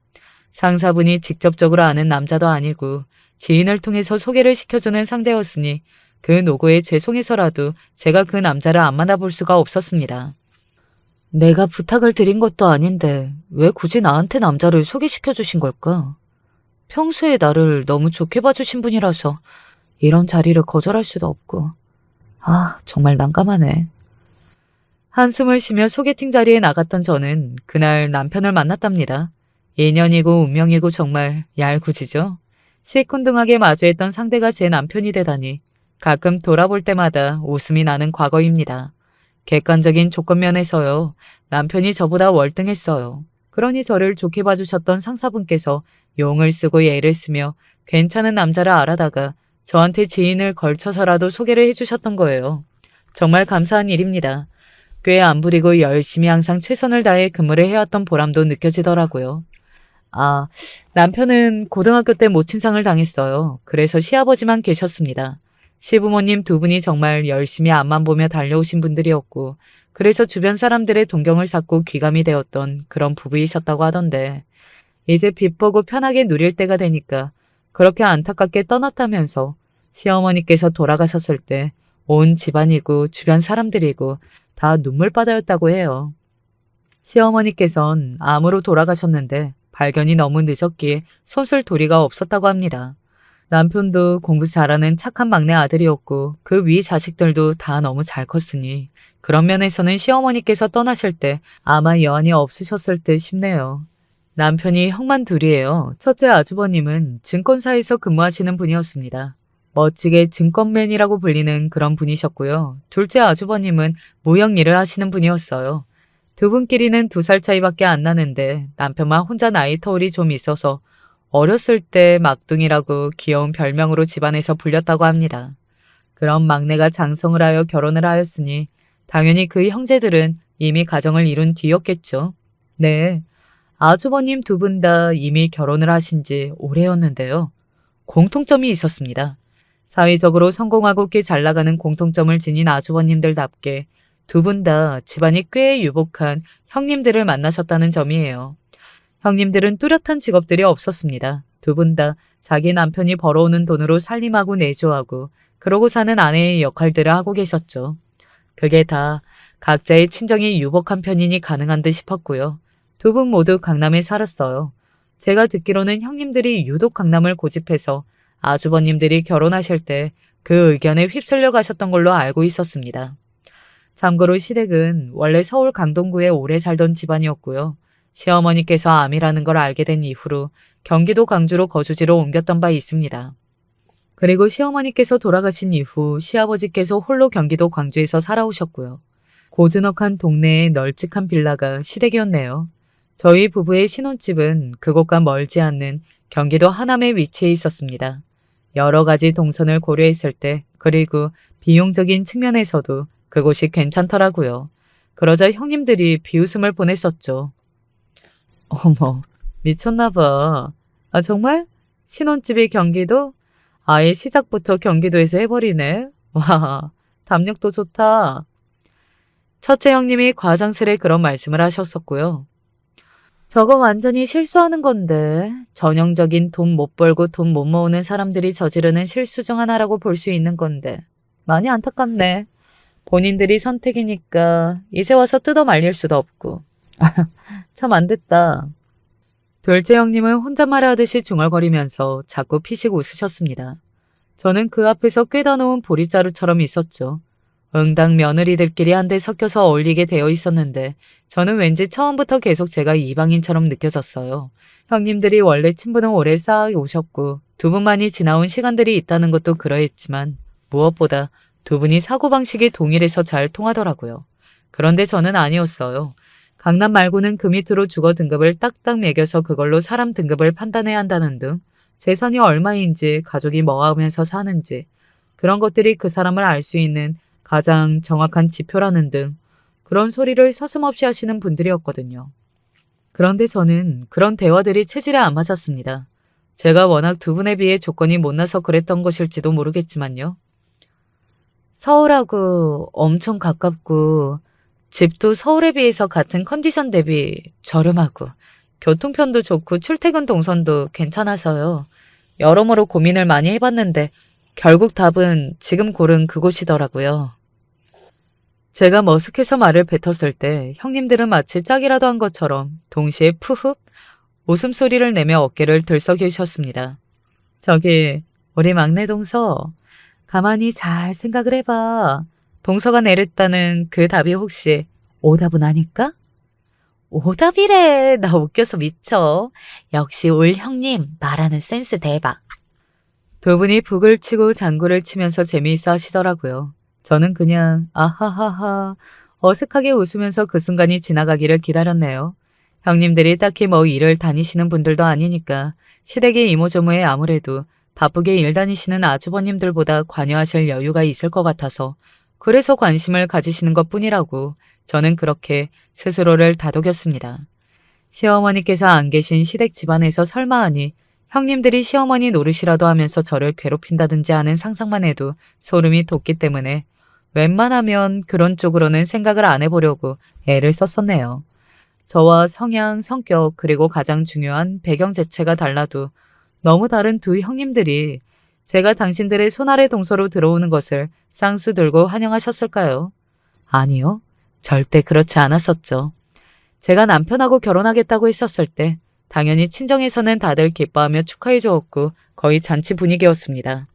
상사분이 직접적으로 아는 남자도 아니고 지인을 통해서 소개를 시켜주는 상대였으니 그 노고에 죄송해서라도 제가 그 남자를 안 만나볼 수가 없었습니다. 내가 부탁을 드린 것도 아닌데 왜 굳이 나한테 남자를 소개시켜 주신 걸까? 평소에 나를 너무 좋게 봐주신 분이라서 이런 자리를 거절할 수도 없고. 정말 난감하네. 한숨을 쉬며 소개팅 자리에 나갔던 저는 그날 남편을 만났답니다. 인연이고 운명이고 정말 얄궂이죠. 시큰둥하게 마주했던 상대가 제 남편이 되다니 가끔 돌아볼 때마다 웃음이 나는 과거입니다. 객관적인 조건면에서요. 남편이 저보다 월등했어요. 그러니 저를 좋게 봐주셨던 상사분께서 용을 쓰고 예를 쓰며 괜찮은 남자를 알아다가 저한테 지인을 걸쳐서라도 소개를 해주셨던 거예요. 정말 감사한 일입니다. 꽤 안 부리고 열심히 항상 최선을 다해 근무를 해왔던 보람도 느껴지더라고요. 남편은 고등학교 때 모친상을 당했어요. 그래서 시아버지만 계셨습니다. 시부모님 두 분이 정말 열심히 앞만 보며 달려오신 분들이었고 그래서 주변 사람들의 동경을 샀고 귀감이 되었던 그런 부부이셨다고 하던데 이제 빚 보고 편하게 누릴 때가 되니까 그렇게 안타깝게 떠났다면서 시어머니께서 돌아가셨을 때 온 집안이고 주변 사람들이고 다 눈물바다였다고 해요. 시어머니께선 암으로 돌아가셨는데 발견이 너무 늦었기에 손쓸 도리가 없었다고 합니다. 남편도 공부 잘하는 착한 막내 아들이었고 그 위 자식들도 다 너무 잘 컸으니 그런 면에서는 시어머니께서 떠나실 때 아마 여한이 없으셨을 듯 싶네요. 남편이 형만 둘이에요. 첫째 아주버님은 증권사에서 근무하시는 분이었습니다. 멋지게 증권맨이라고 불리는 그런 분이셨고요. 둘째 아주버님은 무역 일을 하시는 분이었어요. 두 분끼리는 2살 차이밖에 안 나는데 남편만 혼자 나이 터울이 좀 있어서 어렸을 때 막둥이라고 귀여운 별명으로 집안에서 불렸다고 합니다. 그런 막내가 장성을 하여 결혼을 하였으니 당연히 그 형제들은 이미 가정을 이룬 뒤였겠죠. 네, 아주버님 두 분 다 이미 결혼을 하신 지 오래였는데요. 공통점이 있었습니다. 사회적으로 성공하고 꽤 잘 나가는 공통점을 지닌 아주버님들답게 두 분 다 집안이 꽤 유복한 형님들을 만나셨다는 점이에요. 형님들은 뚜렷한 직업들이 없었습니다. 두 분 다 자기 남편이 벌어오는 돈으로 살림하고 내조하고 그러고 사는 아내의 역할들을 하고 계셨죠. 그게 다 각자의 친정이 유복한 편이니 가능한 듯 싶었고요. 두 분 모두 강남에 살았어요. 제가 듣기로는 형님들이 유독 강남을 고집해서 아주버님들이 결혼하실 때 그 의견에 휩쓸려 가셨던 걸로 알고 있었습니다. 참고로 시댁은 원래 서울 강동구에 오래 살던 집안이었고요. 시어머니께서 암이라는 걸 알게 된 이후로 경기도 광주로 거주지로 옮겼던 바 있습니다. 그리고 시어머니께서 돌아가신 이후 시아버지께서 홀로 경기도 광주에서 살아오셨고요. 고즈넉한 동네의 널찍한 빌라가 시댁이었네요. 저희 부부의 신혼집은 그곳과 멀지 않는 경기도 하남에 위치해 있었습니다. 여러 가지 동선을 고려했을 때 그리고 비용적인 측면에서도 그곳이 괜찮더라고요. 그러자 형님들이 비웃음을 보냈었죠. 어머, 미쳤나 봐. 정말? 신혼집이 경기도? 아예 시작부터 경기도에서 해버리네. 와, 담력도 좋다. 첫째 형님이 과장스레 그런 말씀을 하셨었고요. 저거 완전히 실수하는 건데 전형적인 돈 못 벌고 돈 못 모으는 사람들이 저지르는 실수 중 하나라고 볼 수 있는 건데 많이 안타깝네. 본인들이 선택이니까 이제 와서 뜯어 말릴 수도 없고. 참 안 됐다. 둘째 형님은 혼잣말 하듯이 중얼거리면서 자꾸 피식 웃으셨습니다. 저는 그 앞에서 꿰다 놓은 보리자루처럼 있었죠. 응당 며느리들끼리 한데 섞여서 어울리게 되어 있었는데 저는 왠지 처음부터 계속 제가 이방인처럼 느껴졌어요. 형님들이 원래 친분은 오래 쌓아 오셨고 두 분만이 지나온 시간들이 있다는 것도 그러했지만 무엇보다 두 분이 사고방식이 동일해서 잘 통하더라고요. 그런데 저는 아니었어요. 강남 말고는 그 밑으로 주거 등급을 딱딱 매겨서 그걸로 사람 등급을 판단해야 한다는 등 재산이 얼마인지 가족이 뭐 하면서 사는지 그런 것들이 그 사람을 알 수 있는 가장 정확한 지표라는 등 그런 소리를 서슴없이 하시는 분들이었거든요. 그런데 저는 그런 대화들이 체질에 안 맞았습니다. 제가 워낙 두 분에 비해 조건이 못나서 그랬던 것일지도 모르겠지만요. 서울하고 엄청 가깝고 집도 서울에 비해서 같은 컨디션 대비 저렴하고 교통편도 좋고 출퇴근 동선도 괜찮아서요. 여러모로 고민을 많이 해봤는데 결국 답은 지금 고른 그곳이더라고요. 제가 머쓱해서 말을 뱉었을 때 형님들은 마치 짝이라도 한 것처럼 동시에 푸흡 웃음소리를 내며 어깨를 들썩이셨습니다. 저기 우리 막내 동서 가만히 잘 생각을 해봐. 동서가 내렸다는 그 답이 혹시 오답은 아닐까? 오답이래. 나 웃겨서 미쳐. 역시 올 형님 말하는 센스 대박. 두 분이 북을 치고 장구를 치면서 재미있어 하시더라고요. 저는 그냥 아하하하 어색하게 웃으면서 그 순간이 지나가기를 기다렸네요. 형님들이 딱히 뭐 일을 다니시는 분들도 아니니까 시댁의 이모저모에 아무래도 바쁘게 일 다니시는 아주버님들보다 관여하실 여유가 있을 것 같아서 그래서 관심을 가지시는 것뿐이라고 저는 그렇게 스스로를 다독였습니다. 시어머니께서 안 계신 시댁 집안에서 설마 하니 형님들이 시어머니 노릇이라도 하면서 저를 괴롭힌다든지 하는 상상만 해도 소름이 돋기 때문에 웬만하면 그런 쪽으로는 생각을 안 해보려고 애를 썼었네요. 저와 성향, 성격, 그리고 가장 중요한 배경 자체가 달라도 너무 다른 두 형님들이 제가 당신들의 손아래 동서로 들어오는 것을 쌍수 들고 환영하셨을까요? 아니요. 절대 그렇지 않았었죠. 제가 남편하고 결혼하겠다고 했었을 때 당연히 친정에서는 다들 기뻐하며 축하해 주었고 거의 잔치 분위기였습니다.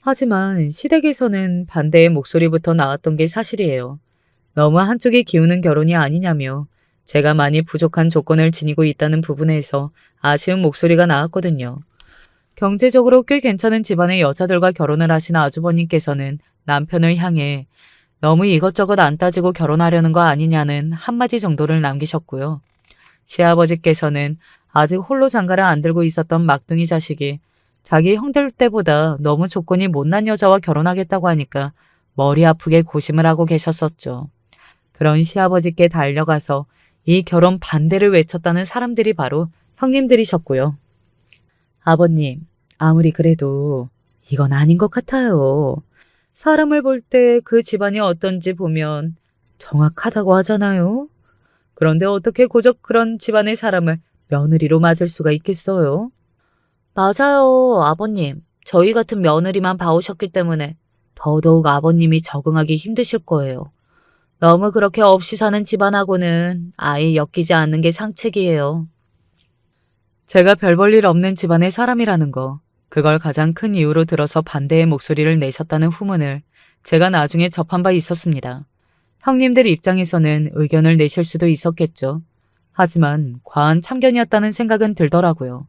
하지만 시댁에서는 반대의 목소리부터 나왔던 게 사실이에요. 너무 한쪽이 기우는 결혼이 아니냐며 제가 많이 부족한 조건을 지니고 있다는 부분에서 아쉬운 목소리가 나왔거든요. 경제적으로 꽤 괜찮은 집안의 여자들과 결혼을 하신 아주버님께서는 남편을 향해 너무 이것저것 안 따지고 결혼하려는 거 아니냐는 한마디 정도를 남기셨고요. 시아버지께서는 아직 홀로 장가를 안 들고 있었던 막둥이 자식이 자기 형들 때보다 너무 조건이 못난 여자와 결혼하겠다고 하니까 머리 아프게 고심을 하고 계셨었죠. 그런 시아버지께 달려가서 이 결혼 반대를 외쳤다는 사람들이 바로 형님들이셨고요. 아버님, 아무리 그래도 이건 아닌 것 같아요. 사람을 볼 때 그 집안이 어떤지 보면 정확하다고 하잖아요. 그런데 어떻게 고작 그런 집안의 사람을 며느리로 맞을 수가 있겠어요? 맞아요, 아버님. 저희 같은 며느리만 봐오셨기 때문에 더더욱 아버님이 적응하기 힘드실 거예요. 너무 그렇게 없이 사는 집안하고는 아예 엮이지 않는 게 상책이에요. 제가 별 볼 일 없는 집안의 사람이라는 거, 그걸 가장 큰 이유로 들어서 반대의 목소리를 내셨다는 후문을 제가 나중에 접한 바 있었습니다. 형님들 입장에서는 의견을 내실 수도 있었겠죠. 하지만 과한 참견이었다는 생각은 들더라고요.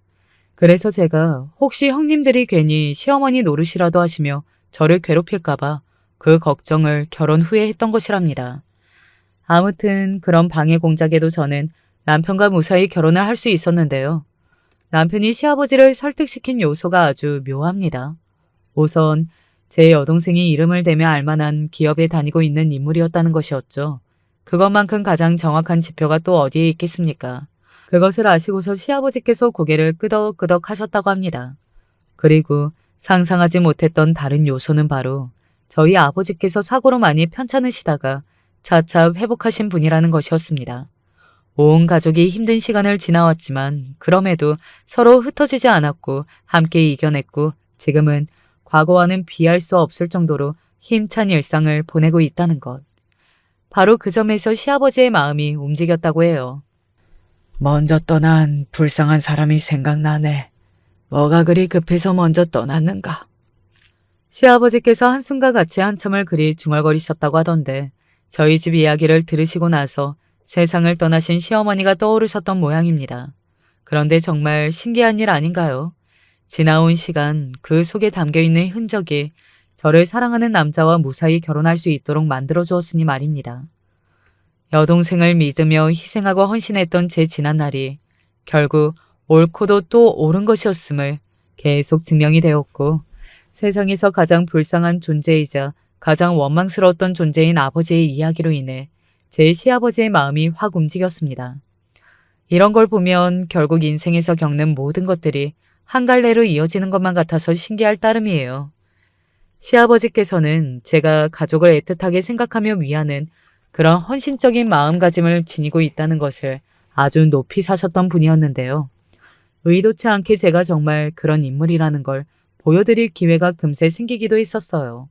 그래서 제가 혹시 형님들이 괜히 시어머니 노릇이라도 하시며 저를 괴롭힐까봐 그 걱정을 결혼 후에 했던 것이랍니다. 아무튼 그런 방해 공작에도 저는 남편과 무사히 결혼을 할 수 있었는데요. 남편이 시아버지를 설득시킨 요소가 아주 묘합니다. 우선 제 여동생이 이름을 대며 알만한 기업에 다니고 있는 인물이었다는 것이었죠. 그것만큼 가장 정확한 지표가 또 어디에 있겠습니까? 그것을 아시고서 시아버지께서 고개를 끄덕끄덕 하셨다고 합니다. 그리고 상상하지 못했던 다른 요소는 바로 저희 아버지께서 사고로 많이 편찮으시다가 차차 회복하신 분이라는 것이었습니다. 온 가족이 힘든 시간을 지나왔지만 그럼에도 서로 흩어지지 않았고 함께 이겨냈고 지금은 과거와는 비할 수 없을 정도로 힘찬 일상을 보내고 있다는 것. 바로 그 점에서 시아버지의 마음이 움직였다고 해요. 먼저 떠난 불쌍한 사람이 생각나네. 뭐가 그리 급해서 먼저 떠났는가? 시아버지께서 한숨과 같이 한참을 그리 중얼거리셨다고 하던데 저희 집 이야기를 들으시고 나서 세상을 떠나신 시어머니가 떠오르셨던 모양입니다. 그런데 정말 신기한 일 아닌가요? 지나온 시간 그 속에 담겨있는 흔적이 저를 사랑하는 남자와 무사히 결혼할 수 있도록 만들어 주었으니 말입니다. 여동생을 믿으며 희생하고 헌신했던 제 지난날이 결국 옳고도 또 옳은 것이었음을 계속 증명이 되었고 세상에서 가장 불쌍한 존재이자 가장 원망스러웠던 존재인 아버지의 이야기로 인해 제 시아버지의 마음이 확 움직였습니다. 이런 걸 보면 결국 인생에서 겪는 모든 것들이 한 갈래로 이어지는 것만 같아서 신기할 따름이에요. 시아버지께서는 제가 가족을 애틋하게 생각하며 위하는 그런 헌신적인 마음가짐을 지니고 있다는 것을 아주 높이 사셨던 분이었는데요. 의도치 않게 제가 정말 그런 인물이라는 걸 보여드릴 기회가 금세 생기기도 했었어요.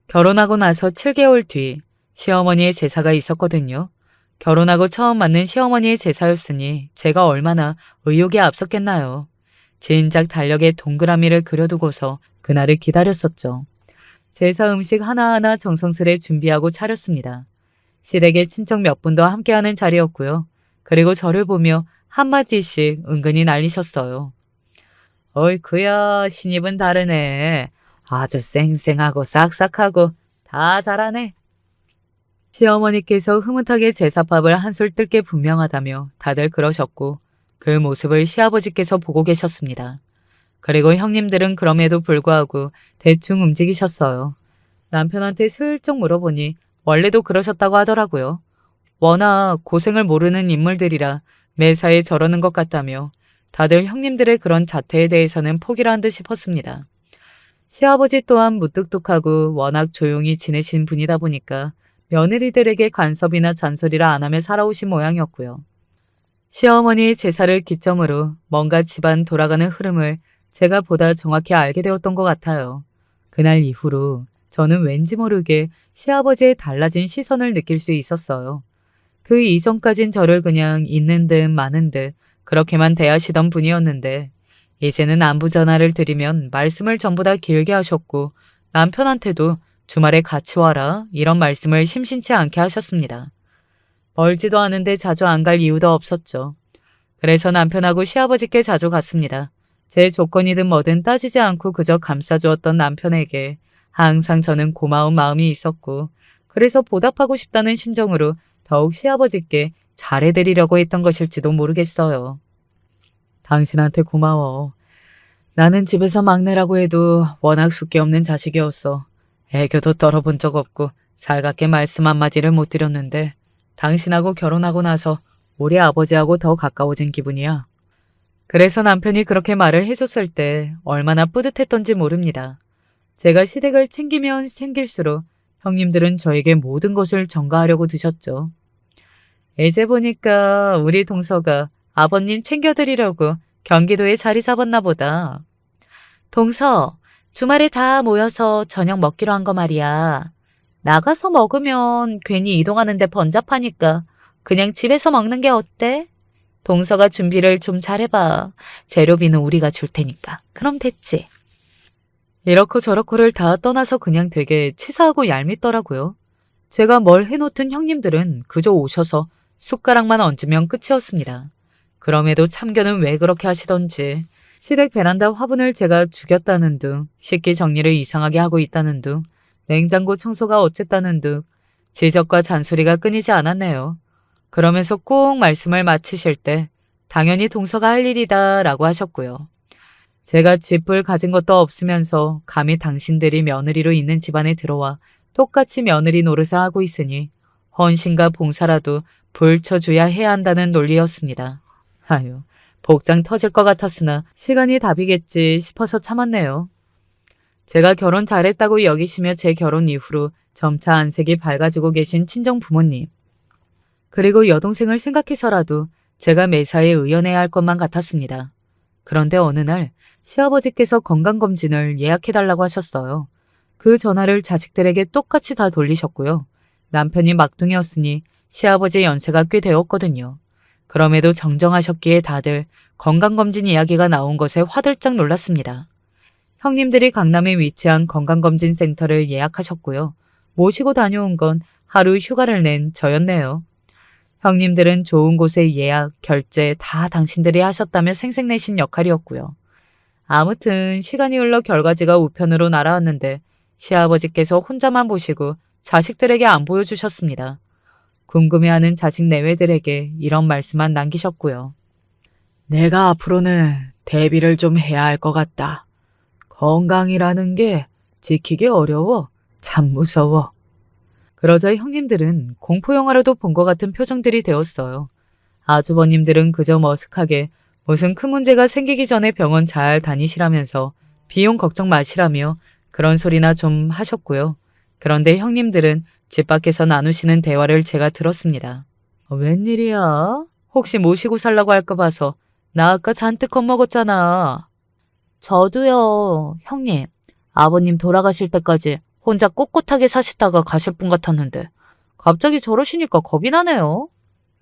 결혼하고 나서 7개월 뒤 시어머니의 제사가 있었거든요. 결혼하고 처음 맞는 시어머니의 제사였으니 제가 얼마나 의욕이 앞섰겠나요. 진작 달력에 동그라미를 그려두고서 그날을 기다렸었죠. 제사 음식 하나하나 정성스레 준비하고 차렸습니다. 시댁의 친척 몇 분도 함께하는 자리였고요. 그리고 저를 보며 한마디씩 은근히 날리셨어요. 어이쿠야, 신입은 다르네. 아주 쌩쌩하고 싹싹하고 다 잘하네. 시어머니께서 흐뭇하게 제사밥을 한술 뜰 게 분명하다며 다들 그러셨고 그 모습을 시아버지께서 보고 계셨습니다. 그리고 형님들은 그럼에도 불구하고 대충 움직이셨어요. 남편한테 슬쩍 물어보니 원래도 그러셨다고 하더라고요. 워낙 고생을 모르는 인물들이라 매사에 저러는 것 같다며 다들 형님들의 그런 자태에 대해서는 포기를 한 듯 싶었습니다. 시아버지 또한 무뚝뚝하고 워낙 조용히 지내신 분이다 보니까 며느리들에게 간섭이나 잔소리를 안 하며 살아오신 모양이었고요. 시어머니의 제사를 기점으로 뭔가 집안 돌아가는 흐름을 제가 보다 정확히 알게 되었던 것 같아요. 그날 이후로 저는 왠지 모르게 시아버지의 달라진 시선을 느낄 수 있었어요. 그 이전까진 저를 그냥 있는 듯 마는 듯 그렇게만 대하시던 분이었는데 이제는 안부 전화를 드리면 말씀을 전부 다 길게 하셨고 남편한테도 주말에 같이 와라 이런 말씀을 심심치 않게 하셨습니다. 멀지도 않은데 자주 안 갈 이유도 없었죠. 그래서 남편하고 시아버지께 자주 갔습니다. 제 조건이든 뭐든 따지지 않고 그저 감싸주었던 남편에게 항상 저는 고마운 마음이 있었고 그래서 보답하고 싶다는 심정으로 더욱 시아버지께 잘해드리려고 했던 것일지도 모르겠어요. 당신한테 고마워. 나는 집에서 막내라고 해도 워낙 숫기 없는 자식이었어. 애교도 떨어본 적 없고 살갑게 말씀 한마디를 못 드렸는데 당신하고 결혼하고 나서 우리 아버지하고 더 가까워진 기분이야. 그래서 남편이 그렇게 말을 해줬을 때 얼마나 뿌듯했던지 모릅니다. 제가 시댁을 챙기면 챙길수록 형님들은 저에게 모든 것을 전가하려고 드셨죠. 이제 보니까 우리 동서가 아버님 챙겨드리려고 경기도에 자리 잡았나 보다. 동서, 주말에 다 모여서 저녁 먹기로 한 거 말이야. 나가서 먹으면 괜히 이동하는데 번잡하니까 그냥 집에서 먹는 게 어때? 동서가 준비를 좀 잘해봐. 재료비는 우리가 줄 테니까. 그럼 됐지. 이렇고 저렇고를 다 떠나서 그냥 되게 치사하고 얄밉더라고요. 제가 뭘 해놓든 형님들은 그저 오셔서 숟가락만 얹으면 끝이었습니다. 그럼에도 참견은 왜 그렇게 하시던지 시댁 베란다 화분을 제가 죽였다는 둥, 식기 정리를 이상하게 하고 있다는 둥, 냉장고 청소가 어쨌다는 둥 지적과 잔소리가 끊이지 않았네요. 그러면서 꼭 말씀을 마치실 때 당연히 동서가 할 일이다 라고 하셨고요. 제가 집을 가진 것도 없으면서 감히 당신들이 며느리로 있는 집안에 들어와 똑같이 며느리 노릇을 하고 있으니 헌신과 봉사라도 불쳐줘야 해야 한다는 논리였습니다. 아유, 복장 터질 것 같았으나 시간이 답이겠지 싶어서 참았네요. 제가 결혼 잘했다고 여기시며 제 결혼 이후로 점차 안색이 밝아지고 계신 친정 부모님. 그리고 여동생을 생각해서라도 제가 매사에 의연해야 할 것만 같았습니다. 그런데 어느 날 시아버지께서 건강검진을 예약해달라고 하셨어요. 그 전화를 자식들에게 똑같이 다 돌리셨고요. 남편이 막둥이였으니 시아버지 연세가 꽤 되었거든요. 그럼에도 정정하셨기에 다들 건강검진 이야기가 나온 것에 화들짝 놀랐습니다. 형님들이 강남에 위치한 건강검진센터를 예약하셨고요. 모시고 다녀온 건 하루 휴가를 낸 저였네요. 형님들은 좋은 곳에 예약, 결제 다 당신들이 하셨다며 생색내신 역할이었고요. 아무튼 시간이 흘러 결과지가 우편으로 날아왔는데 시아버지께서 혼자만 보시고 자식들에게 안 보여주셨습니다. 궁금해하는 자식 내외들에게 이런 말씀만 남기셨고요. 내가 앞으로는 대비를 좀 해야 할 것 같다. 건강이라는 게 지키기 어려워. 참 무서워. 그러자 형님들은 공포영화로도 본 것 같은 표정들이 되었어요. 아주버님들은 그저 머쓱하게 무슨 큰 문제가 생기기 전에 병원 잘 다니시라면서 비용 걱정 마시라며 그런 소리나 좀 하셨고요. 그런데 형님들은 집 밖에서 나누시는 대화를 제가 들었습니다. 웬일이야? 혹시 모시고 살라고 할까 봐서 나 아까 잔뜩 겁먹었잖아. 저도요, 형님. 아버님 돌아가실 때까지 혼자 꼿꼿하게 사시다가 가실 분 같았는데 갑자기 저러시니까 겁이 나네요.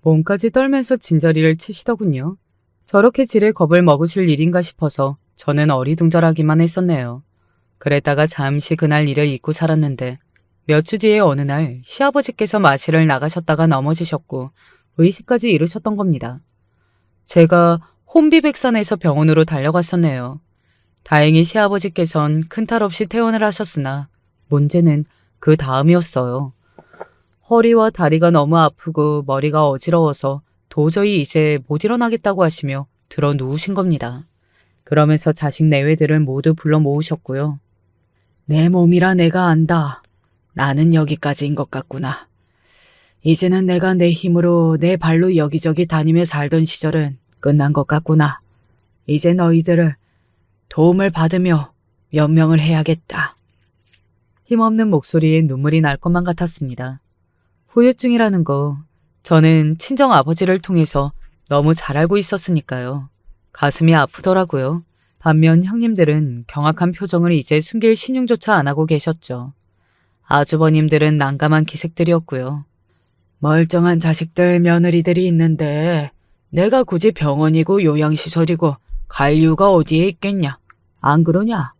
몸까지 떨면서 진저리를 치시더군요. 저렇게 지레 겁을 먹으실 일인가 싶어서 저는 어리둥절하기만 했었네요. 그랬다가 잠시 그날 일을 잊고 살았는데 몇 주 뒤에 어느 날 시아버지께서 마실을 나가셨다가 넘어지셨고 의식까지 잃으셨던 겁니다. 제가 혼비백산해서 병원으로 달려갔었네요. 다행히 시아버지께선 큰 탈 없이 퇴원을 하셨으나 문제는 그 다음이었어요. 허리와 다리가 너무 아프고 머리가 어지러워서 도저히 이제 못 일어나겠다고 하시며 들어 누우신 겁니다. 그러면서 자식 내외들을 모두 불러 모으셨고요. 내 몸이라 내가 안다. 나는 여기까지인 것 같구나. 이제는 내가 내 힘으로 내 발로 여기저기 다니며 살던 시절은 끝난 것 같구나. 이제 너희들을 도움을 받으며 연명을 해야겠다. 힘없는 목소리에 눈물이 날 것만 같았습니다. 후유증이라는 거 저는 친정 아버지를 통해서 너무 잘 알고 있었으니까요. 가슴이 아프더라고요. 반면 형님들은 경악한 표정을 이제 숨길 신용조차 안 하고 계셨죠. 아주버님들은 난감한 기색들이었고요. 멀쩡한 자식들 며느리들이 있는데 내가 굳이 병원이고 요양시설이고 갈 이유가 어디에 있겠냐? 안 그러냐?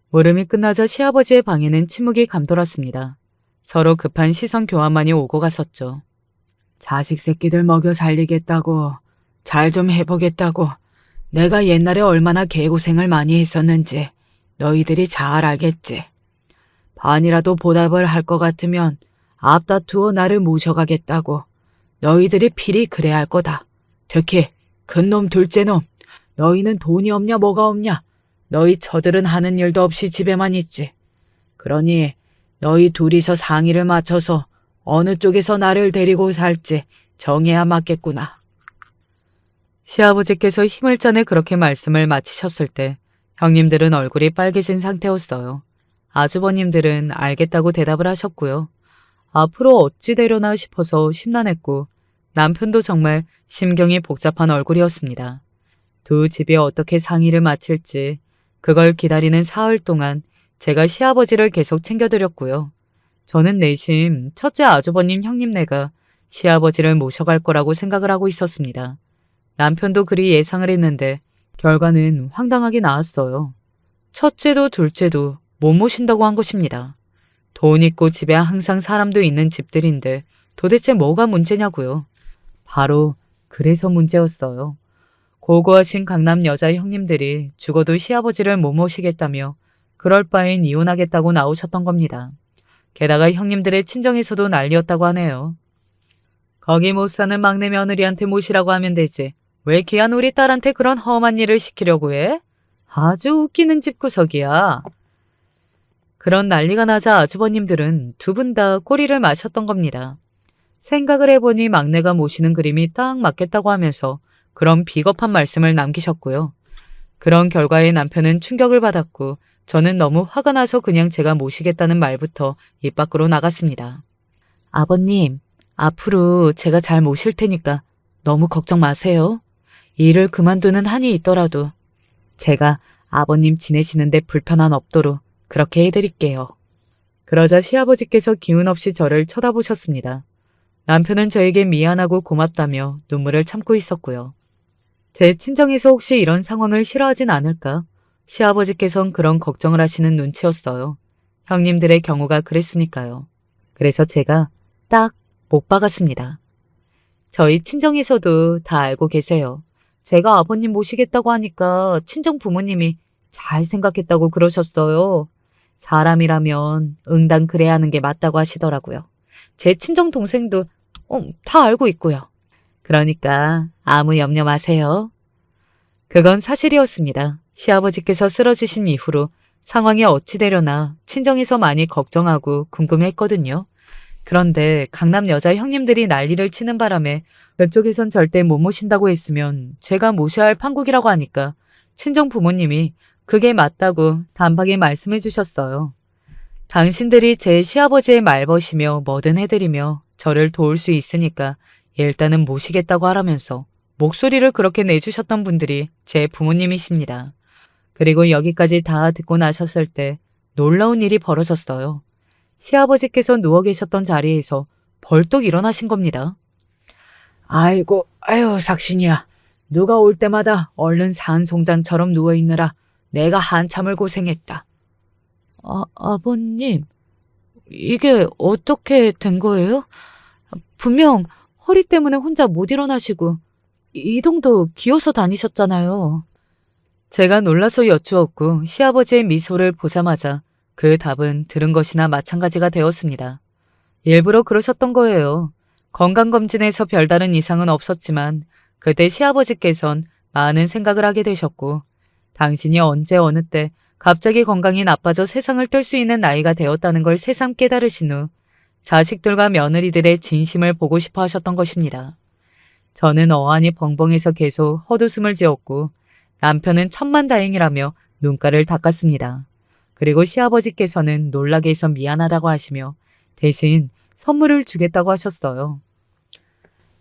물음이 끝나자 시아버지의 방에는 침묵이 감돌았습니다. 서로 급한 시선 교환만이 오고 갔었죠. 자식 새끼들 먹여 살리겠다고, 잘 좀 해보겠다고 내가 옛날에 얼마나 개고생을 많이 했었는지 너희들이 잘 알겠지. 반이라도 보답을 할 것 같으면 앞다투어 나를 모셔가겠다고. 너희들이 필히 그래야 할 거다. 특히 큰놈 둘째놈. 너희는 돈이 없냐 뭐가 없냐. 너희 처들은 하는 일도 없이 집에만 있지. 그러니 너희 둘이서 상의를 맞춰서 어느 쪽에서 나를 데리고 살지 정해야 맞겠구나. 시아버지께서 힘을 짜내 그렇게 말씀을 마치셨을 때 형님들은 얼굴이 빨개진 상태였어요. 아주버님들은 알겠다고 대답을 하셨고요. 앞으로 어찌 되려나 싶어서 심란했고 남편도 정말 심경이 복잡한 얼굴이었습니다. 두 집이 어떻게 상의를 마칠지 그걸 기다리는 사흘 동안 제가 시아버지를 계속 챙겨드렸고요. 저는 내심 첫째 아주버님 형님네가 시아버지를 모셔갈 거라고 생각을 하고 있었습니다. 남편도 그리 예상을 했는데 결과는 황당하게 나왔어요. 첫째도 둘째도 못 모신다고 한 것입니다. 돈 있고 집에 항상 사람도 있는 집들인데 도대체 뭐가 문제냐고요. 바로 그래서 문제였어요. 고고하신 강남 여자 형님들이 죽어도 시아버지를 못 모시겠다며 그럴 바엔 이혼하겠다고 나오셨던 겁니다. 게다가 형님들의 친정에서도 난리였다고 하네요. 거기 못 사는 막내 며느리한테 모시라고 하면 되지. 왜 귀한 우리 딸한테 그런 험한 일을 시키려고 해? 아주 웃기는 집구석이야. 그런 난리가 나자 아주버님들은 두 분 다 꼬리를 마셨던 겁니다. 생각을 해보니 막내가 모시는 그림이 딱 맞겠다고 하면서 그런 비겁한 말씀을 남기셨고요. 그런 결과에 남편은 충격을 받았고 저는 너무 화가 나서 그냥 제가 모시겠다는 말부터 입 밖으로 나갔습니다. 아버님, 앞으로 제가 잘 모실 테니까 너무 걱정 마세요. 일을 그만두는 한이 있더라도 제가 아버님 지내시는데 불편함 없도록 그렇게 해드릴게요. 그러자 시아버지께서 기운 없이 저를 쳐다보셨습니다. 남편은 저에게 미안하고 고맙다며 눈물을 참고 있었고요. 제 친정에서 혹시 이런 상황을 싫어하진 않을까? 시아버지께선 그런 걱정을 하시는 눈치였어요. 형님들의 경우가 그랬으니까요. 그래서 제가 딱 못 박았습니다. 저희 친정에서도 다 알고 계세요. 제가 아버님 모시겠다고 하니까 친정 부모님이 잘 생각했다고 그러셨어요. 사람이라면 응당 그래야 하는 게 맞다고 하시더라고요. 제 친정 동생도 다 알고 있고요. 그러니까 아무 염려 마세요. 그건 사실이었습니다. 시아버지께서 쓰러지신 이후로 상황이 어찌 되려나 친정에서 많이 걱정하고 궁금했거든요. 그런데 강남 여자 형님들이 난리를 치는 바람에 그쪽에선 절대 못 모신다고 했으면 제가 모셔야 할 판국이라고 하니까 친정 부모님이 그게 맞다고 단박에 말씀해 주셨어요. 당신들이 제 시아버지의 말벗이며 뭐든 해드리며 저를 도울 수 있으니까 일단은 모시겠다고 하라면서 목소리를 그렇게 내주셨던 분들이 제 부모님이십니다. 그리고 여기까지 다 듣고 나셨을 때 놀라운 일이 벌어졌어요. 시아버지께서 누워 계셨던 자리에서 벌떡 일어나신 겁니다. 아이고, 아유, 삭신이야. 누가 올 때마다 얼른 산송장처럼 누워있느라 내가 한참을 고생했다. 아버님, 이게 어떻게 된 거예요? 분명 허리 때문에 혼자 못 일어나시고 이동도 기어서 다니셨잖아요. 제가 놀라서 여쭈었고 시아버지의 미소를 보자마자 그 답은 들은 것이나 마찬가지가 되었습니다. 일부러 그러셨던 거예요. 건강검진에서 별다른 이상은 없었지만 그때 시아버지께선 많은 생각을 하게 되셨고 당신이 언제 어느 때 갑자기 건강이 나빠져 세상을 뜰 수 있는 나이가 되었다는 걸 새삼 깨달으신 후 자식들과 며느리들의 진심을 보고 싶어 하셨던 것입니다. 저는 어안이 벙벙해서 계속 헛웃음을 지었고 남편은 천만다행이라며 눈가를 닦았습니다. 그리고 시아버지께서는 놀라게 해서 미안하다고 하시며 대신 선물을 주겠다고 하셨어요.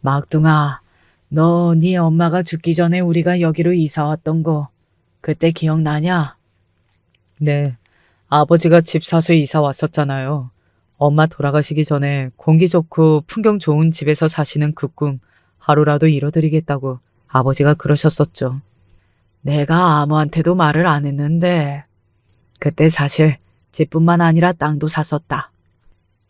막둥아, 너 네 엄마가 죽기 전에 우리가 여기로 이사 왔던 거 그때 기억나냐? 네, 아버지가 집 사서 이사 왔었잖아요. 엄마 돌아가시기 전에 공기 좋고 풍경 좋은 집에서 사시는 그 꿈 하루라도 이뤄드리겠다고 아버지가 그러셨었죠. 내가 아무한테도 말을 안 했는데 그때 사실 집뿐만 아니라 땅도 샀었다.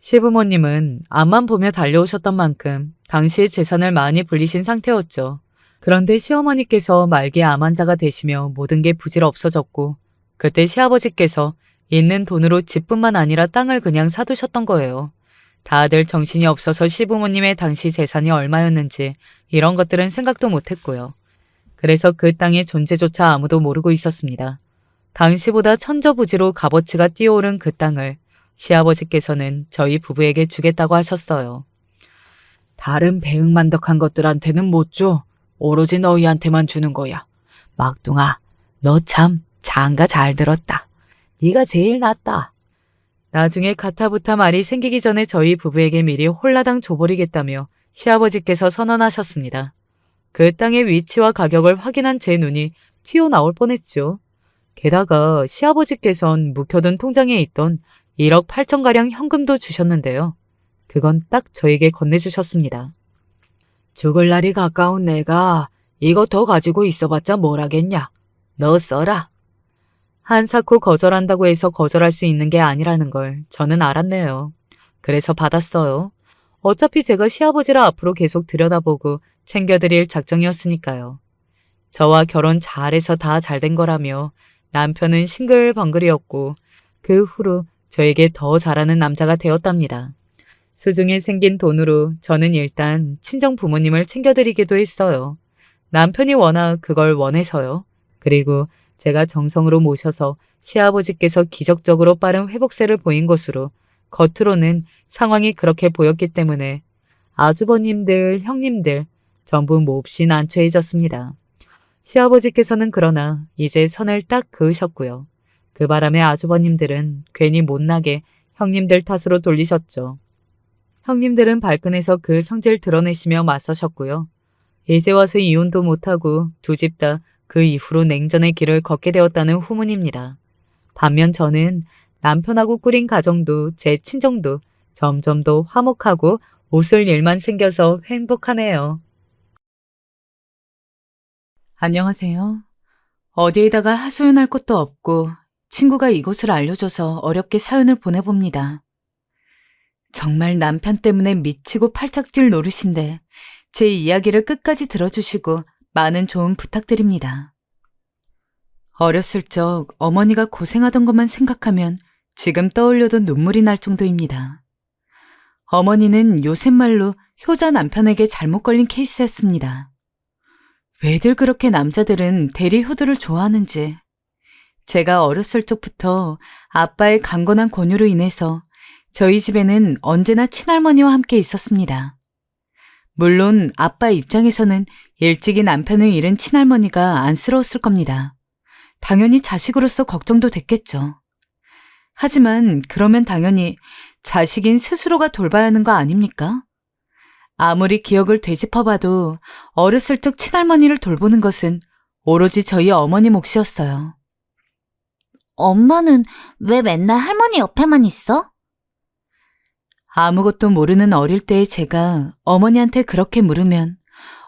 시부모님은 앞만 보며 달려오셨던 만큼 당시의 재산을 많이 불리신 상태였죠. 그런데 시어머니께서 말기에 암 환자가 되시며 모든 게 부질없어졌고 그때 시아버지께서 있는 돈으로 집뿐만 아니라 땅을 그냥 사두셨던 거예요. 다들 정신이 없어서 시부모님의 당시 재산이 얼마였는지 이런 것들은 생각도 못했고요. 그래서 그 땅의 존재조차 아무도 모르고 있었습니다. 당시보다 천저부지로 값어치가 뛰어오른 그 땅을 시아버지께서는 저희 부부에게 주겠다고 하셨어요. 다른 배응만덕한 것들한테는 못 줘. 오로지 너희한테만 주는 거야. 막둥아, 너 참 장가 잘 들었다. 네가 제일 낫다. 나중에 가타부타 말이 생기기 전에 저희 부부에게 미리 홀라당 줘버리겠다며 시아버지께서 선언하셨습니다. 그 땅의 위치와 가격을 확인한 제 눈이 튀어나올 뻔했죠. 게다가 시아버지께선 묵혀둔 통장에 있던 1억 8천가량 현금도 주셨는데요. 그건 딱 저에게 건네주셨습니다. 죽을 날이 가까운 내가 이거 더 가지고 있어봤자 뭘 하겠냐. 너 써라. 한사코 거절한다고 해서 거절할 수 있는 게 아니라는 걸 저는 알았네요. 그래서 받았어요. 어차피 제가 시아버지를 앞으로 계속 들여다보고 챙겨드릴 작정이었으니까요. 저와 결혼 잘해서 다 잘된 거라며 남편은 싱글벙글이었고 그 후로 저에게 더 잘하는 남자가 되었답니다. 수중에 생긴 돈으로 저는 일단 친정 부모님을 챙겨드리기도 했어요. 남편이 워낙 그걸 원해서요. 그리고 제가 정성으로 모셔서 시아버지께서 기적적으로 빠른 회복세를 보인 것으로 겉으로는 상황이 그렇게 보였기 때문에 아주버님들, 형님들 전부 몹시 난처해졌습니다. 시아버지께서는 그러나 이제 선을 딱 그으셨고요. 그 바람에 아주버님들은 괜히 못나게 형님들 탓으로 돌리셨죠. 형님들은 발끈해서 그 성질 드러내시며 맞서셨고요. 이제 와서 이혼도 못하고 두 집 다 그 이후로 냉전의 길을 걷게 되었다는 후문입니다. 반면 저는 남편하고 꾸린 가정도 제 친정도 점점 더 화목하고 웃을 일만 생겨서 행복하네요. 안녕하세요. 어디에다가 하소연할 것도 없고 친구가 이곳을 알려줘서 어렵게 사연을 보내봅니다. 정말 남편 때문에 미치고 팔짝 뛸 노릇인데 제 이야기를 끝까지 들어주시고 많은 조언 부탁드립니다. 어렸을 적 어머니가 고생하던 것만 생각하면 지금 떠올려도 눈물이 날 정도입니다. 어머니는 요새 말로 효자 남편에게 잘못 걸린 케이스였습니다. 왜들 그렇게 남자들은 대리 효도를 좋아하는지. 제가 어렸을 적부터 아빠의 강건한 권유로 인해서 저희 집에는 언제나 친할머니와 함께 있었습니다. 물론 아빠 입장에서는 일찍이 남편을 잃은 친할머니가 안쓰러웠을 겁니다. 당연히 자식으로서 걱정도 됐겠죠. 하지만 그러면 당연히 자식인 스스로가 돌봐야 하는 거 아닙니까? 아무리 기억을 되짚어봐도 어렸을 적 친할머니를 돌보는 것은 오로지 저희 어머니 몫이었어요. 엄마는 왜 맨날 할머니 옆에만 있어? 아무것도 모르는 어릴 때의 제가 어머니한테 그렇게 물으면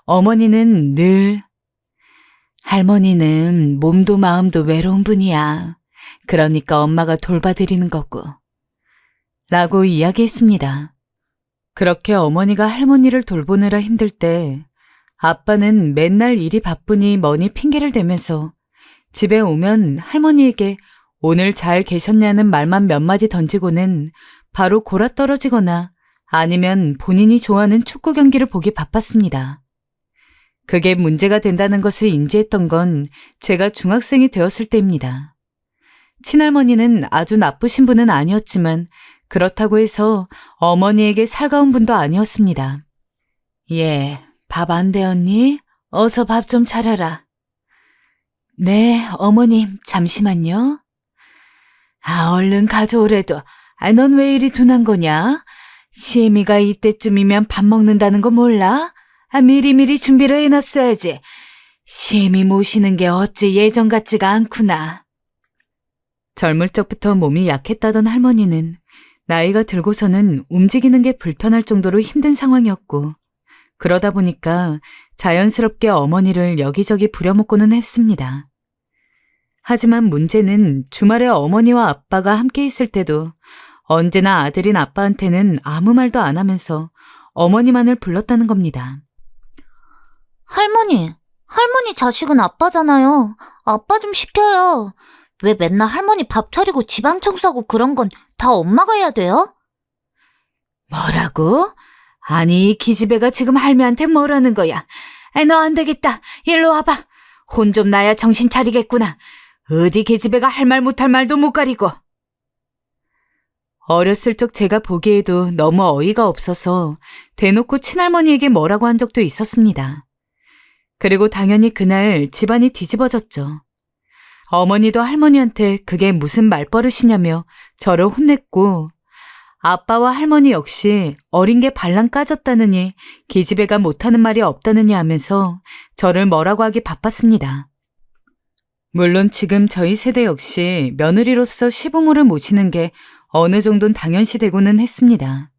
어머니는 늘 할머니는 몸도 마음도 외로운 분이야. 그러니까 엄마가 돌봐드리는 거고. 라고 이야기했습니다. 그렇게 어머니가 할머니를 돌보느라 힘들 때 아빠는 맨날 일이 바쁘니 뭐니 핑계를 대면서 집에 오면 할머니에게 오늘 잘 계셨냐는 말만 몇 마디 던지고는 바로 골아떨어지거나 아니면 본인이 좋아하는 축구 경기를 보기 바빴습니다. 그게 문제가 된다는 것을 인지했던 건 제가 중학생이 되었을 때입니다. 친할머니는 아주 나쁘신 분은 아니었지만 그렇다고 해서 어머니에게 살가운 분도 아니었습니다. 예, 밥 안 되었니? 어서 밥 좀 차려라. 네, 어머님, 잠시만요. 얼른 가져오래도. 넌 왜 이리 둔한 거냐? 시애미가 이때쯤이면 밥 먹는다는 거 몰라? 미리미리 준비를 해놨어야지. 시애미 모시는 게 어찌 예전 같지가 않구나. 젊을 적부터 몸이 약했다던 할머니는 나이가 들고서는 움직이는 게 불편할 정도로 힘든 상황이었고 그러다 보니까 자연스럽게 어머니를 여기저기 부려먹고는 했습니다. 하지만 문제는 주말에 어머니와 아빠가 함께 있을 때도 언제나 아들인 아빠한테는 아무 말도 안 하면서 어머니만을 불렀다는 겁니다. 할머니 자식은 아빠잖아요. 아빠 좀 시켜요. 왜 맨날 할머니 밥 차리고 집안 청소하고 그런 건 다 엄마가 해야 돼요? 뭐라고? 아니, 이 기집애가 지금 할매한테 뭐라는 거야? 너 안 되겠다. 일로 와봐. 혼 좀 나야 정신 차리겠구나. 어디 계집애가 할 말 못할 말도 못 가리고. 어렸을 적 제가 보기에도 너무 어이가 없어서 대놓고 친할머니에게 뭐라고 한 적도 있었습니다. 그리고 당연히 그날 집안이 뒤집어졌죠. 어머니도 할머니한테 그게 무슨 말버릇이냐며 저를 혼냈고 아빠와 할머니 역시 어린 게 발랑 까졌다느니 기집애가 못하는 말이 없다느니 하면서 저를 뭐라고 하기 바빴습니다. 물론 지금 저희 세대 역시 며느리로서 시부모를 모시는 게 어느 정도는 당연시되고는 했습니다.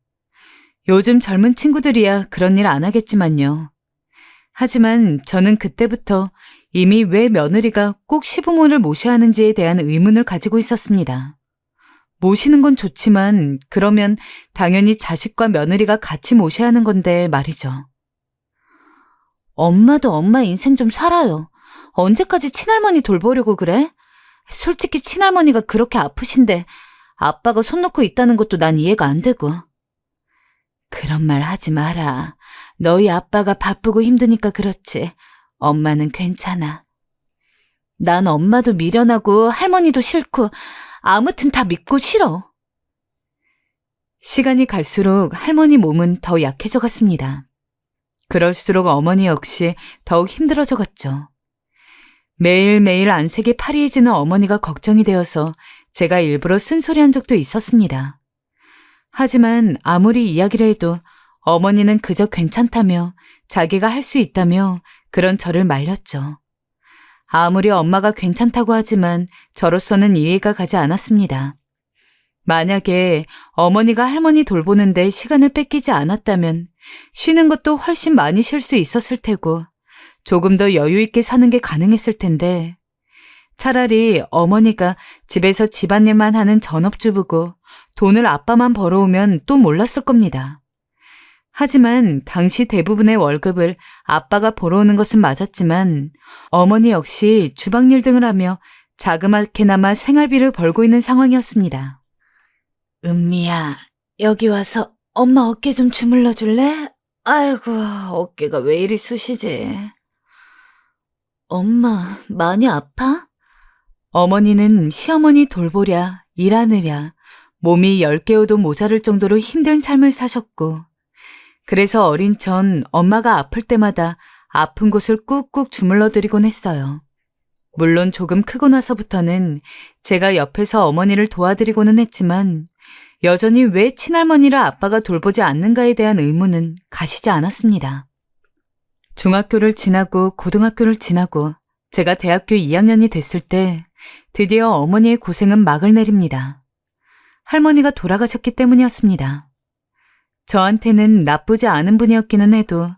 요즘 젊은 친구들이야 그런 일 안 하겠지만요. 하지만 저는 그때부터 이미 왜 며느리가 꼭 시부모를 모셔야 하는지에 대한 의문을 가지고 있었습니다. 모시는 건 좋지만 그러면 당연히 자식과 며느리가 같이 모셔야 하는 건데 말이죠. 엄마도 엄마 인생 좀 살아요. 언제까지 친할머니 돌보려고 그래? 솔직히 친할머니가 그렇게 아프신데 아빠가 손 놓고 있다는 것도 난 이해가 안 되고. 그런 말 하지 마라. 너희 아빠가 바쁘고 힘드니까 그렇지. 엄마는 괜찮아. 난 엄마도 미련하고 할머니도 싫고 아무튼 다 믿고 싫어. 시간이 갈수록 할머니 몸은 더 약해져 갔습니다. 그럴수록 어머니 역시 더욱 힘들어져 갔죠. 매일매일 안색이 파리해지는 어머니가 걱정이 되어서 제가 일부러 쓴소리한 적도 있었습니다. 하지만 아무리 이야기를 해도 어머니는 그저 괜찮다며 자기가 할 수 있다며 그런 저를 말렸죠. 아무리 엄마가 괜찮다고 하지만 저로서는 이해가 가지 않았습니다. 만약에 어머니가 할머니 돌보는데 시간을 뺏기지 않았다면 쉬는 것도 훨씬 많이 쉴 수 있었을 테고 조금 더 여유 있게 사는 게 가능했을 텐데 차라리 어머니가 집에서 집안일만 하는 전업주부고 돈을 아빠만 벌어오면 또 몰랐을 겁니다. 하지만 당시 대부분의 월급을 아빠가 벌어오는 것은 맞았지만 어머니 역시 주방일 등을 하며 자그맣게나마 생활비를 벌고 있는 상황이었습니다. 은미야, 여기 와서 엄마 어깨 좀 주물러 줄래? 아이고, 어깨가 왜 이리 쑤시지? 엄마, 많이 아파? 어머니는 시어머니 돌보랴, 일하느랴, 몸이 10개호도 모자랄 정도로 힘든 삶을 사셨고 그래서 어린 전 엄마가 아플 때마다 아픈 곳을 꾹꾹 주물러드리곤 했어요. 물론 조금 크고 나서부터는 제가 옆에서 어머니를 도와드리고는 했지만 여전히 왜 친할머니를 아빠가 돌보지 않는가에 대한 의문은 가시지 않았습니다. 중학교를 지나고 고등학교를 지나고 제가 대학교 2학년이 됐을 때 드디어 어머니의 고생은 막을 내립니다. 할머니가 돌아가셨기 때문이었습니다. 저한테는 나쁘지 않은 분이었기는 해도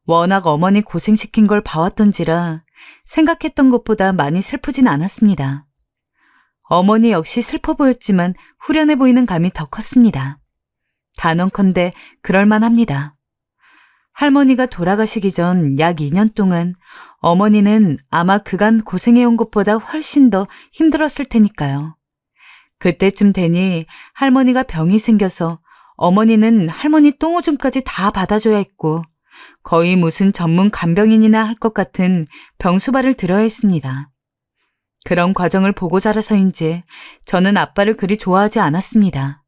워낙 어머니 고생시킨 걸 봐왔던지라 생각했던 것보다 많이 슬프진 않았습니다. 어머니 역시 슬퍼 보였지만 후련해 보이는 감이 더 컸습니다. 단언컨대 그럴만합니다. 할머니가 돌아가시기 전 약 2년 동안 어머니는 아마 그간 고생해온 것보다 훨씬 더 힘들었을 테니까요. 그때쯤 되니 할머니가 병이 생겨서 어머니는 할머니 똥오줌까지 다 받아줘야 했고 거의 무슨 전문 간병인이나 할 것 같은 병수발을 들어야 했습니다. 그런 과정을 보고 자라서인지 저는 아빠를 그리 좋아하지 않았습니다.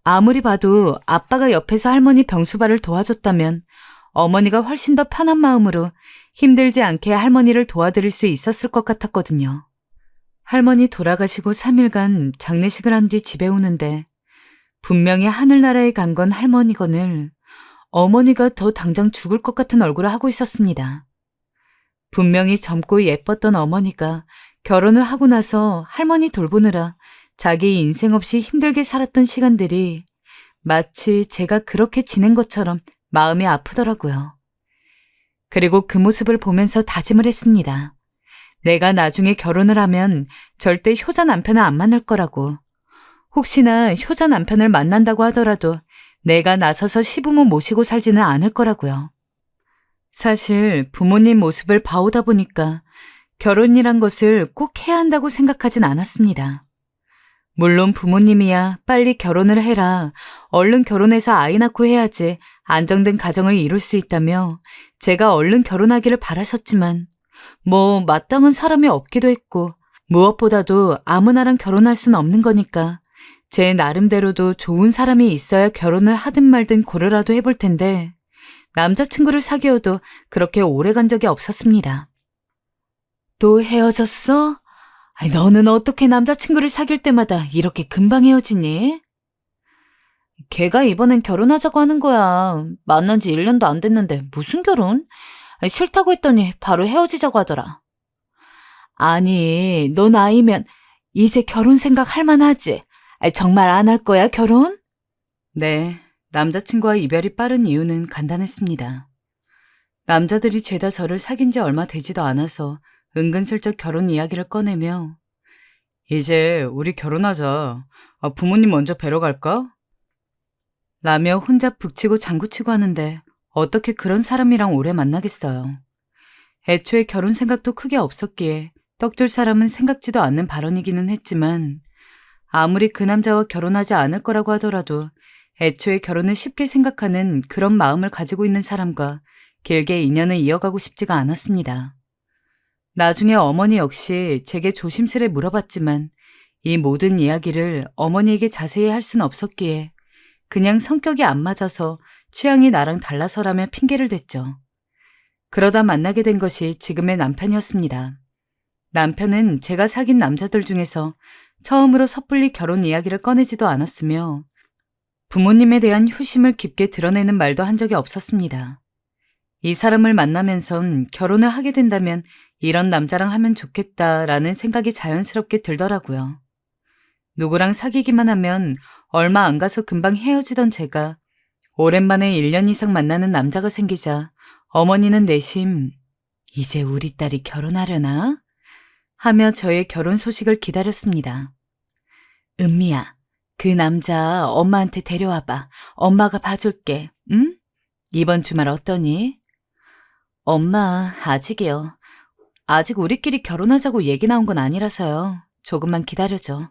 아무리 봐도 아빠가 옆에서 할머니 병수발을 도와줬다면 어머니가 훨씬 더 편한 마음으로 힘들지 않게 할머니를 도와드릴 수 있었을 것 같았거든요. 할머니 돌아가시고 3일간 장례식을 한 뒤 집에 오는데 분명히 하늘나라에 간 건 할머니건을 어머니가 더 당장 죽을 것 같은 얼굴을 하고 있었습니다. 분명히 젊고 예뻤던 어머니가 결혼을 하고 나서 할머니 돌보느라 자기 인생 없이 힘들게 살았던 시간들이 마치 제가 그렇게 지낸 것처럼 마음이 아프더라고요. 그리고 그 모습을 보면서 다짐을 했습니다. 내가 나중에 결혼을 하면 절대 효자 남편을 안 만날 거라고. 혹시나 효자 남편을 만난다고 하더라도 내가 나서서 시부모 모시고 살지는 않을 거라고요. 사실 부모님 모습을 봐오다 보니까 결혼이란 것을 꼭 해야 한다고 생각하진 않았습니다. 물론 부모님이야 빨리 결혼을 해라, 얼른 결혼해서 아이 낳고 해야지 안정된 가정을 이룰 수 있다며 제가 얼른 결혼하기를 바라셨지만 마땅한 사람이 없기도 했고 무엇보다도 아무나랑 결혼할 순 없는 거니까 제 나름대로도 좋은 사람이 있어야 결혼을 하든 말든 고려라도 해볼 텐데 남자친구를 사귀어도 그렇게 오래 간 적이 없었습니다. 또 헤어졌어? 아니, 너는 어떻게 남자친구를 사귈 때마다 이렇게 금방 헤어지니? 걔가 이번엔 결혼하자고 하는 거야. 만난 지 1년도 안 됐는데 무슨 결혼? 아니, 싫다고 했더니 바로 헤어지자고 하더라. 아니, 너 나이면 이제 결혼 생각 할 만하지? 아니, 정말 안 할 거야, 결혼? 네, 남자친구와 이별이 빠른 이유는 간단했습니다. 남자들이 죄다 저를 사귄 지 얼마 되지도 않아서 은근슬쩍 결혼 이야기를 꺼내며 이제 우리 결혼하자. 부모님 먼저 뵈러 갈까? 라며 혼자 북치고 장구치고 하는데 어떻게 그런 사람이랑 오래 만나겠어요. 애초에 결혼 생각도 크게 없었기에 떡줄 사람은 생각지도 않는 발언이기는 했지만 아무리 그 남자와 결혼하지 않을 거라고 하더라도 애초에 결혼을 쉽게 생각하는 그런 마음을 가지고 있는 사람과 길게 인연을 이어가고 싶지가 않았습니다. 나중에 어머니 역시 제게 조심스레 물어봤지만 이 모든 이야기를 어머니에게 자세히 할 수는 없었기에 그냥 성격이 안 맞아서 취향이 나랑 달라서라며 핑계를 댔죠. 그러다 만나게 된 것이 지금의 남편이었습니다. 남편은 제가 사귄 남자들 중에서 처음으로 섣불리 결혼 이야기를 꺼내지도 않았으며 부모님에 대한 효심을 깊게 드러내는 말도 한 적이 없었습니다. 이 사람을 만나면선 결혼을 하게 된다면 이런 남자랑 하면 좋겠다라는 생각이 자연스럽게 들더라고요. 누구랑 사귀기만 하면 얼마 안 가서 금방 헤어지던 제가 오랜만에 1년 이상 만나는 남자가 생기자 어머니는 내심 이제 우리 딸이 결혼하려나? 하며 저의 결혼 소식을 기다렸습니다. 은미야, 그 남자 엄마한테 데려와봐. 엄마가 봐줄게. 응? 이번 주말 어떠니? 엄마, 아직이요. 아직 우리끼리 결혼하자고 얘기 나온 건 아니라서요. 조금만 기다려줘.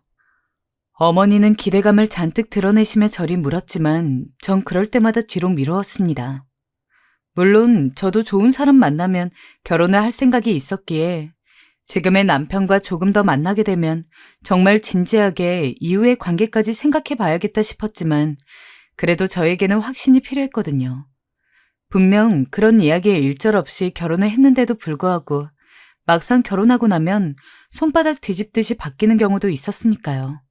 어머니는 기대감을 잔뜩 드러내시며 저리 물었지만 전 그럴 때마다 뒤로 미루었습니다. 물론 저도 좋은 사람 만나면 결혼을 할 생각이 있었기에 지금의 남편과 조금 더 만나게 되면 정말 진지하게 이후의 관계까지 생각해 봐야겠다 싶었지만 그래도 저에게는 확신이 필요했거든요. 분명 그런 이야기에 일절 없이 결혼을 했는데도 불구하고 막상 결혼하고 나면 손바닥 뒤집듯이 바뀌는 경우도 있었으니까요.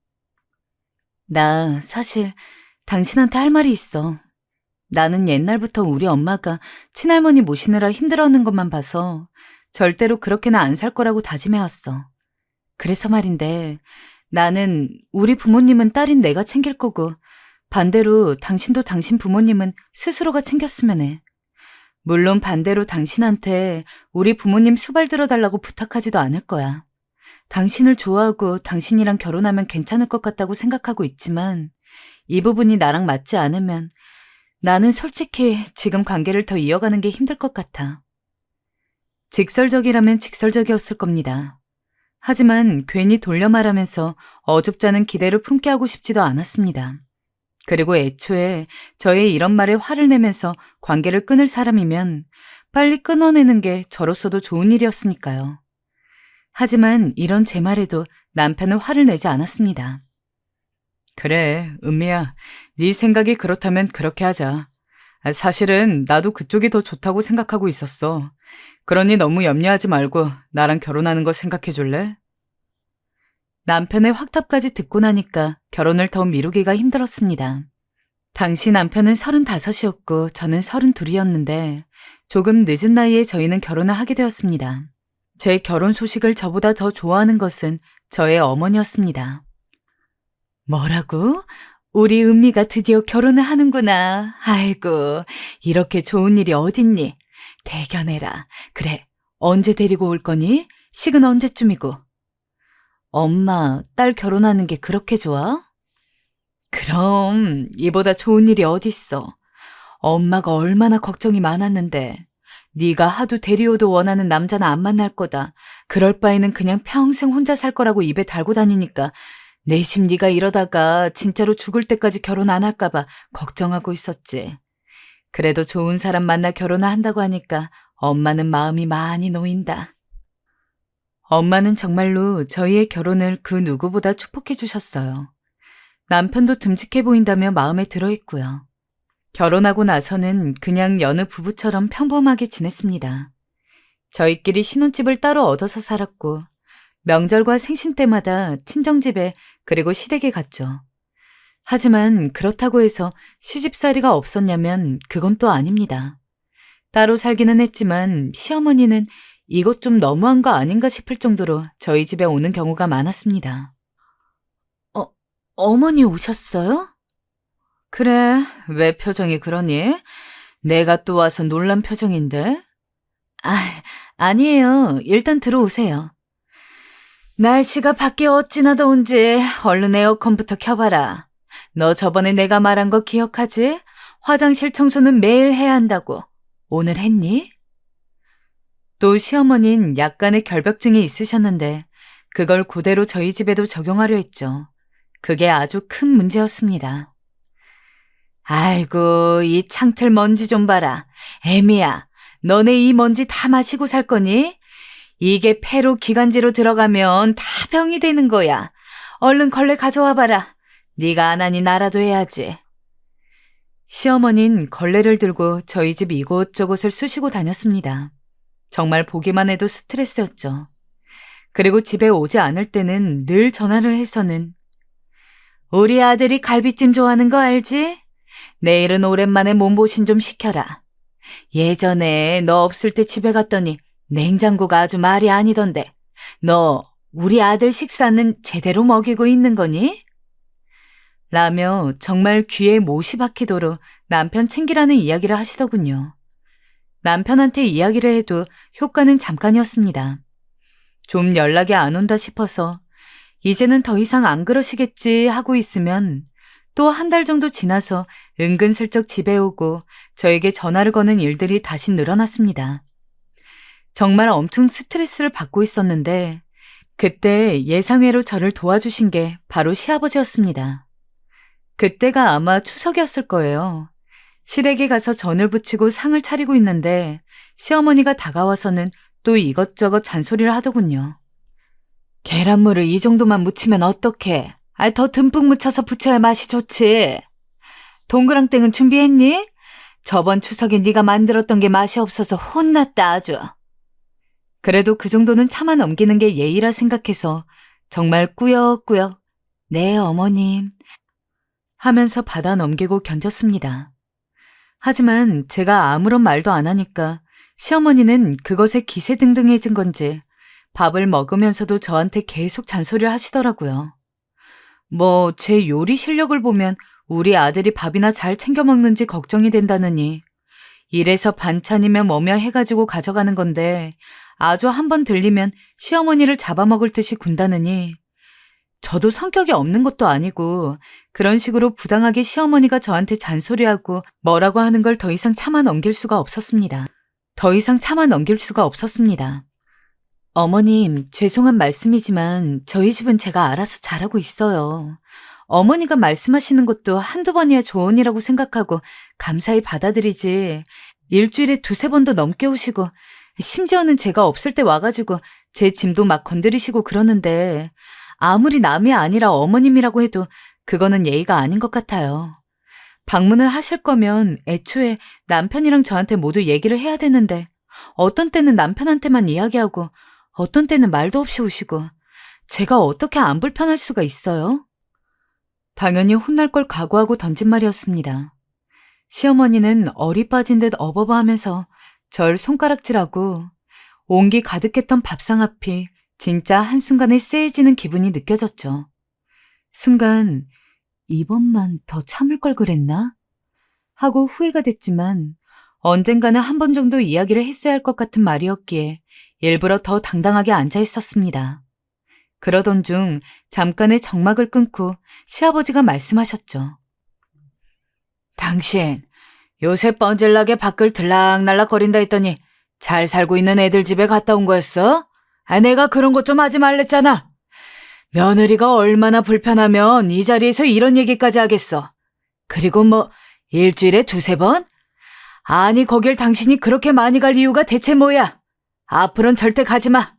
나 사실 당신한테 할 말이 있어. 나는 옛날부터 우리 엄마가 친할머니 모시느라 힘들어하는 것만 봐서 절대로 그렇게는 안 살 거라고 다짐해왔어. 그래서 말인데 나는 우리 부모님은 딸인 내가 챙길 거고 반대로 당신도 당신 부모님은 스스로가 챙겼으면 해. 물론 반대로 당신한테 우리 부모님 수발 들어달라고 부탁하지도 않을 거야. 당신을 좋아하고 당신이랑 결혼하면 괜찮을 것 같다고 생각하고 있지만 이 부분이 나랑 맞지 않으면 나는 솔직히 지금 관계를 더 이어가는 게 힘들 것 같아. 직설적이라면 직설적이었을 겁니다. 하지만 괜히 돌려 말하면서 어줍잖은 기대를 품게 하고 싶지도 않았습니다. 그리고 애초에 저의 이런 말에 화를 내면서 관계를 끊을 사람이면 빨리 끊어내는 게 저로서도 좋은 일이었으니까요. 하지만 이런 제 말에도 남편은 화를 내지 않았습니다. 그래, 은미야. 네 생각이 그렇다면 그렇게 하자. 사실은 나도 그쪽이 더 좋다고 생각하고 있었어. 그러니 너무 염려하지 말고 나랑 결혼하는 거 생각해 줄래? 남편의 확답까지 듣고 나니까 결혼을 더 미루기가 힘들었습니다. 당시 남편은 35이었고 저는 32이었는데 조금 늦은 나이에 저희는 결혼을 하게 되었습니다. 제 결혼 소식을 저보다 더 좋아하는 것은 저의 어머니였습니다. 뭐라고? 우리 은미가 드디어 결혼을 하는구나. 아이고, 이렇게 좋은 일이 어딨니? 대견해라. 그래, 언제 데리고 올 거니? 식은 언제쯤이고? 엄마, 딸 결혼하는 게 그렇게 좋아? 그럼 이보다 좋은 일이 어딨어. 엄마가 얼마나 걱정이 많았는데 네가 하도 데리오도 원하는 남자는 안 만날 거다. 그럴 바에는 그냥 평생 혼자 살 거라고 입에 달고 다니니까 내심 네가 이러다가 진짜로 죽을 때까지 결혼 안 할까 봐 걱정하고 있었지. 그래도 좋은 사람 만나 결혼을 한다고 하니까 엄마는 마음이 많이 놓인다. 엄마는 정말로 저희의 결혼을 그 누구보다 축복해 주셨어요. 남편도 듬직해 보인다며 마음에 들어있고요. 결혼하고 나서는 그냥 여느 부부처럼 평범하게 지냈습니다. 저희끼리 신혼집을 따로 얻어서 살았고 명절과 생신 때마다 친정집에 그리고 시댁에 갔죠. 하지만 그렇다고 해서 시집살이가 없었냐면 그건 또 아닙니다. 따로 살기는 했지만 시어머니는 이것 좀 너무한 거 아닌가 싶을 정도로 저희 집에 오는 경우가 많았습니다. 어머니 오셨어요? 그래, 왜 표정이 그러니? 내가 또 와서 놀란 표정인데? 아니에요. 일단 들어오세요. 날씨가 밖에 어찌나 더운지 얼른 에어컨부터 켜봐라. 너 저번에 내가 말한 거 기억하지? 화장실 청소는 매일 해야 한다고. 오늘 했니? 또 시어머니는 약간의 결벽증이 있으셨는데 그걸 그대로 저희 집에도 적용하려 했죠. 그게 아주 큰 문제였습니다. 아이고, 이 창틀 먼지 좀 봐라. 애미야, 너네 이 먼지 다 마시고 살 거니? 이게 폐로 기관지로 들어가면 다 병이 되는 거야. 얼른 걸레 가져와 봐라. 네가 안 하니 나라도 해야지. 시어머니는 걸레를 들고 저희 집 이곳저곳을 쑤시고 다녔습니다. 정말 보기만 해도 스트레스였죠. 그리고 집에 오지 않을 때는 늘 전화를 해서는 우리 아들이 갈비찜 좋아하는 거 알지? 내일은 오랜만에 몸보신 좀 시켜라. 예전에 너 없을 때 집에 갔더니 냉장고가 아주 말이 아니던데 너 우리 아들 식사는 제대로 먹이고 있는 거니? 라며 정말 귀에 못이 박히도록 남편 챙기라는 이야기를 하시더군요. 남편한테 이야기를 해도 효과는 잠깐이었습니다. 좀 연락이 안 온다 싶어서 이제는 더 이상 안 그러시겠지 하고 있으면 또 한 달 정도 지나서 은근슬쩍 집에 오고 저에게 전화를 거는 일들이 다시 늘어났습니다. 정말 엄청 스트레스를 받고 있었는데 그때 예상외로 저를 도와주신 게 바로 시아버지였습니다. 그때가 아마 추석이었을 거예요. 시댁에 가서 전을 부치고 상을 차리고 있는데 시어머니가 다가와서는 또 이것저것 잔소리를 하더군요. 계란물을 이 정도만 무치면 어떡해? 더 듬뿍 묻혀서 부쳐야 맛이 좋지. 동그랑땡은 준비했니? 저번 추석에 네가 만들었던 게 맛이 없어서 혼났다 아주. 그래도 그 정도는 참아 넘기는 게 예의라 생각해서 정말 꾸역꾸역 네 어머님 하면서 받아 넘기고 견뎠습니다. 하지만 제가 아무런 말도 안 하니까 시어머니는 그것에 기세등등해진 건지 밥을 먹으면서도 저한테 계속 잔소리를 하시더라고요. 뭐, 제 요리 실력을 보면 우리 아들이 밥이나 잘 챙겨 먹는지 걱정이 된다느니, 이래서 반찬이면 뭐며 해가지고 가져가는 건데, 아주 한 번 들리면 시어머니를 잡아먹을 듯이 군다느니, 저도 성격이 없는 것도 아니고, 그런 식으로 부당하게 시어머니가 저한테 잔소리하고 뭐라고 하는 걸 더 이상 참아 넘길 수가 없었습니다. 어머님, 죄송한 말씀이지만 저희 집은 제가 알아서 잘하고 있어요. 어머니가 말씀하시는 것도 한두 번이야 조언이라고 생각하고 감사히 받아들이지. 일주일에 두세 번도 넘게 오시고 심지어는 제가 없을 때 와가지고 제 짐도 막 건드리시고 그러는데 아무리 남이 아니라 어머님이라고 해도 그거는 예의가 아닌 것 같아요. 방문을 하실 거면 애초에 남편이랑 저한테 모두 얘기를 해야 되는데 어떤 때는 남편한테만 이야기하고 어떤 때는 말도 없이 오시고 제가 어떻게 안 불편할 수가 있어요? 당연히 혼날 걸 각오하고 던진 말이었습니다. 시어머니는 어리 빠진 듯 어버버하면서 절 손가락질하고 온기 가득했던 밥상 앞이 진짜 한순간에 쎄해지는 기분이 느껴졌죠. 순간 이번만 더 참을 걸 그랬나? 하고 후회가 됐지만 언젠가는 한 번 정도 이야기를 했어야 할 것 같은 말이었기에 일부러 더 당당하게 앉아 있었습니다. 그러던 중 잠깐의 정막을 끊고 시아버지가 말씀하셨죠. 당신 요새 뻔질나게 밖을 들락날락 거린다 했더니 잘 살고 있는 애들 집에 갔다 온 거였어? 내가 그런 것 좀 하지 말랬잖아. 며느리가 얼마나 불편하면 이 자리에서 이런 얘기까지 하겠어. 그리고 뭐 일주일에 두세 번? 아니 거길 당신이 그렇게 많이 갈 이유가 대체 뭐야? 앞으로는 절대 가지 마.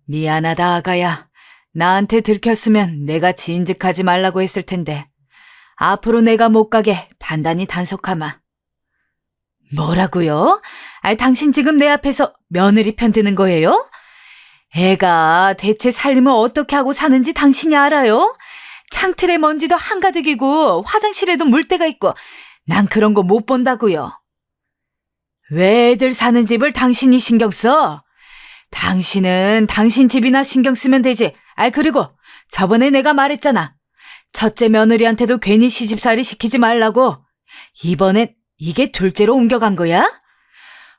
미안하다 아가야. 나한테 들켰으면 내가 진즉하지 말라고 했을 텐데 앞으로 내가 못 가게 단단히 단속하마. 뭐라고요? 당신 지금 내 앞에서 며느리 편드는 거예요? 애가 대체 살림을 어떻게 하고 사는지 당신이 알아요? 창틀에 먼지도 한가득이고 화장실에도 물때가 있고 난 그런 거 못 본다고요. 왜 애들 사는 집을 당신이 신경 써? 당신은 당신 집이나 신경 쓰면 되지. 그리고 저번에 내가 말했잖아. 첫째 며느리한테도 괜히 시집살이 시키지 말라고. 이번엔 이게 둘째로 옮겨간 거야?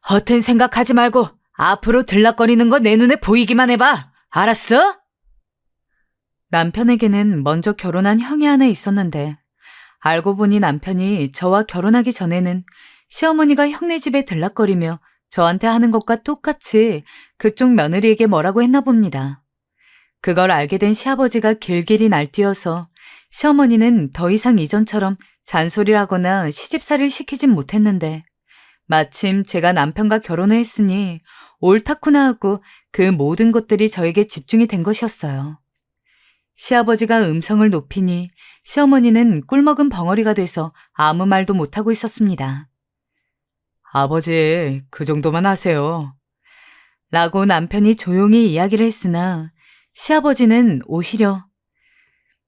허튼 생각하지 말고 앞으로 들락거리는 거 내 눈에 보이기만 해봐. 알았어? 남편에게는 먼저 결혼한 형이 하나 있었는데 알고 보니 남편이 저와 결혼하기 전에는 시어머니가 형네 집에 들락거리며 저한테 하는 것과 똑같이 그쪽 며느리에게 뭐라고 했나 봅니다. 그걸 알게 된 시아버지가 길길이 날뛰어서 시어머니는 더 이상 이전처럼 잔소리를 하거나 시집살이를 시키진 못했는데 마침 제가 남편과 결혼을 했으니 옳다구나 하고 그 모든 것들이 저에게 집중이 된 것이었어요. 시아버지가 음성을 높이니 시어머니는 꿀먹은 벙어리가 돼서 아무 말도 못하고 있었습니다. 아버지, 그 정도만 하세요. 라고 남편이 조용히 이야기를 했으나 시아버지는 오히려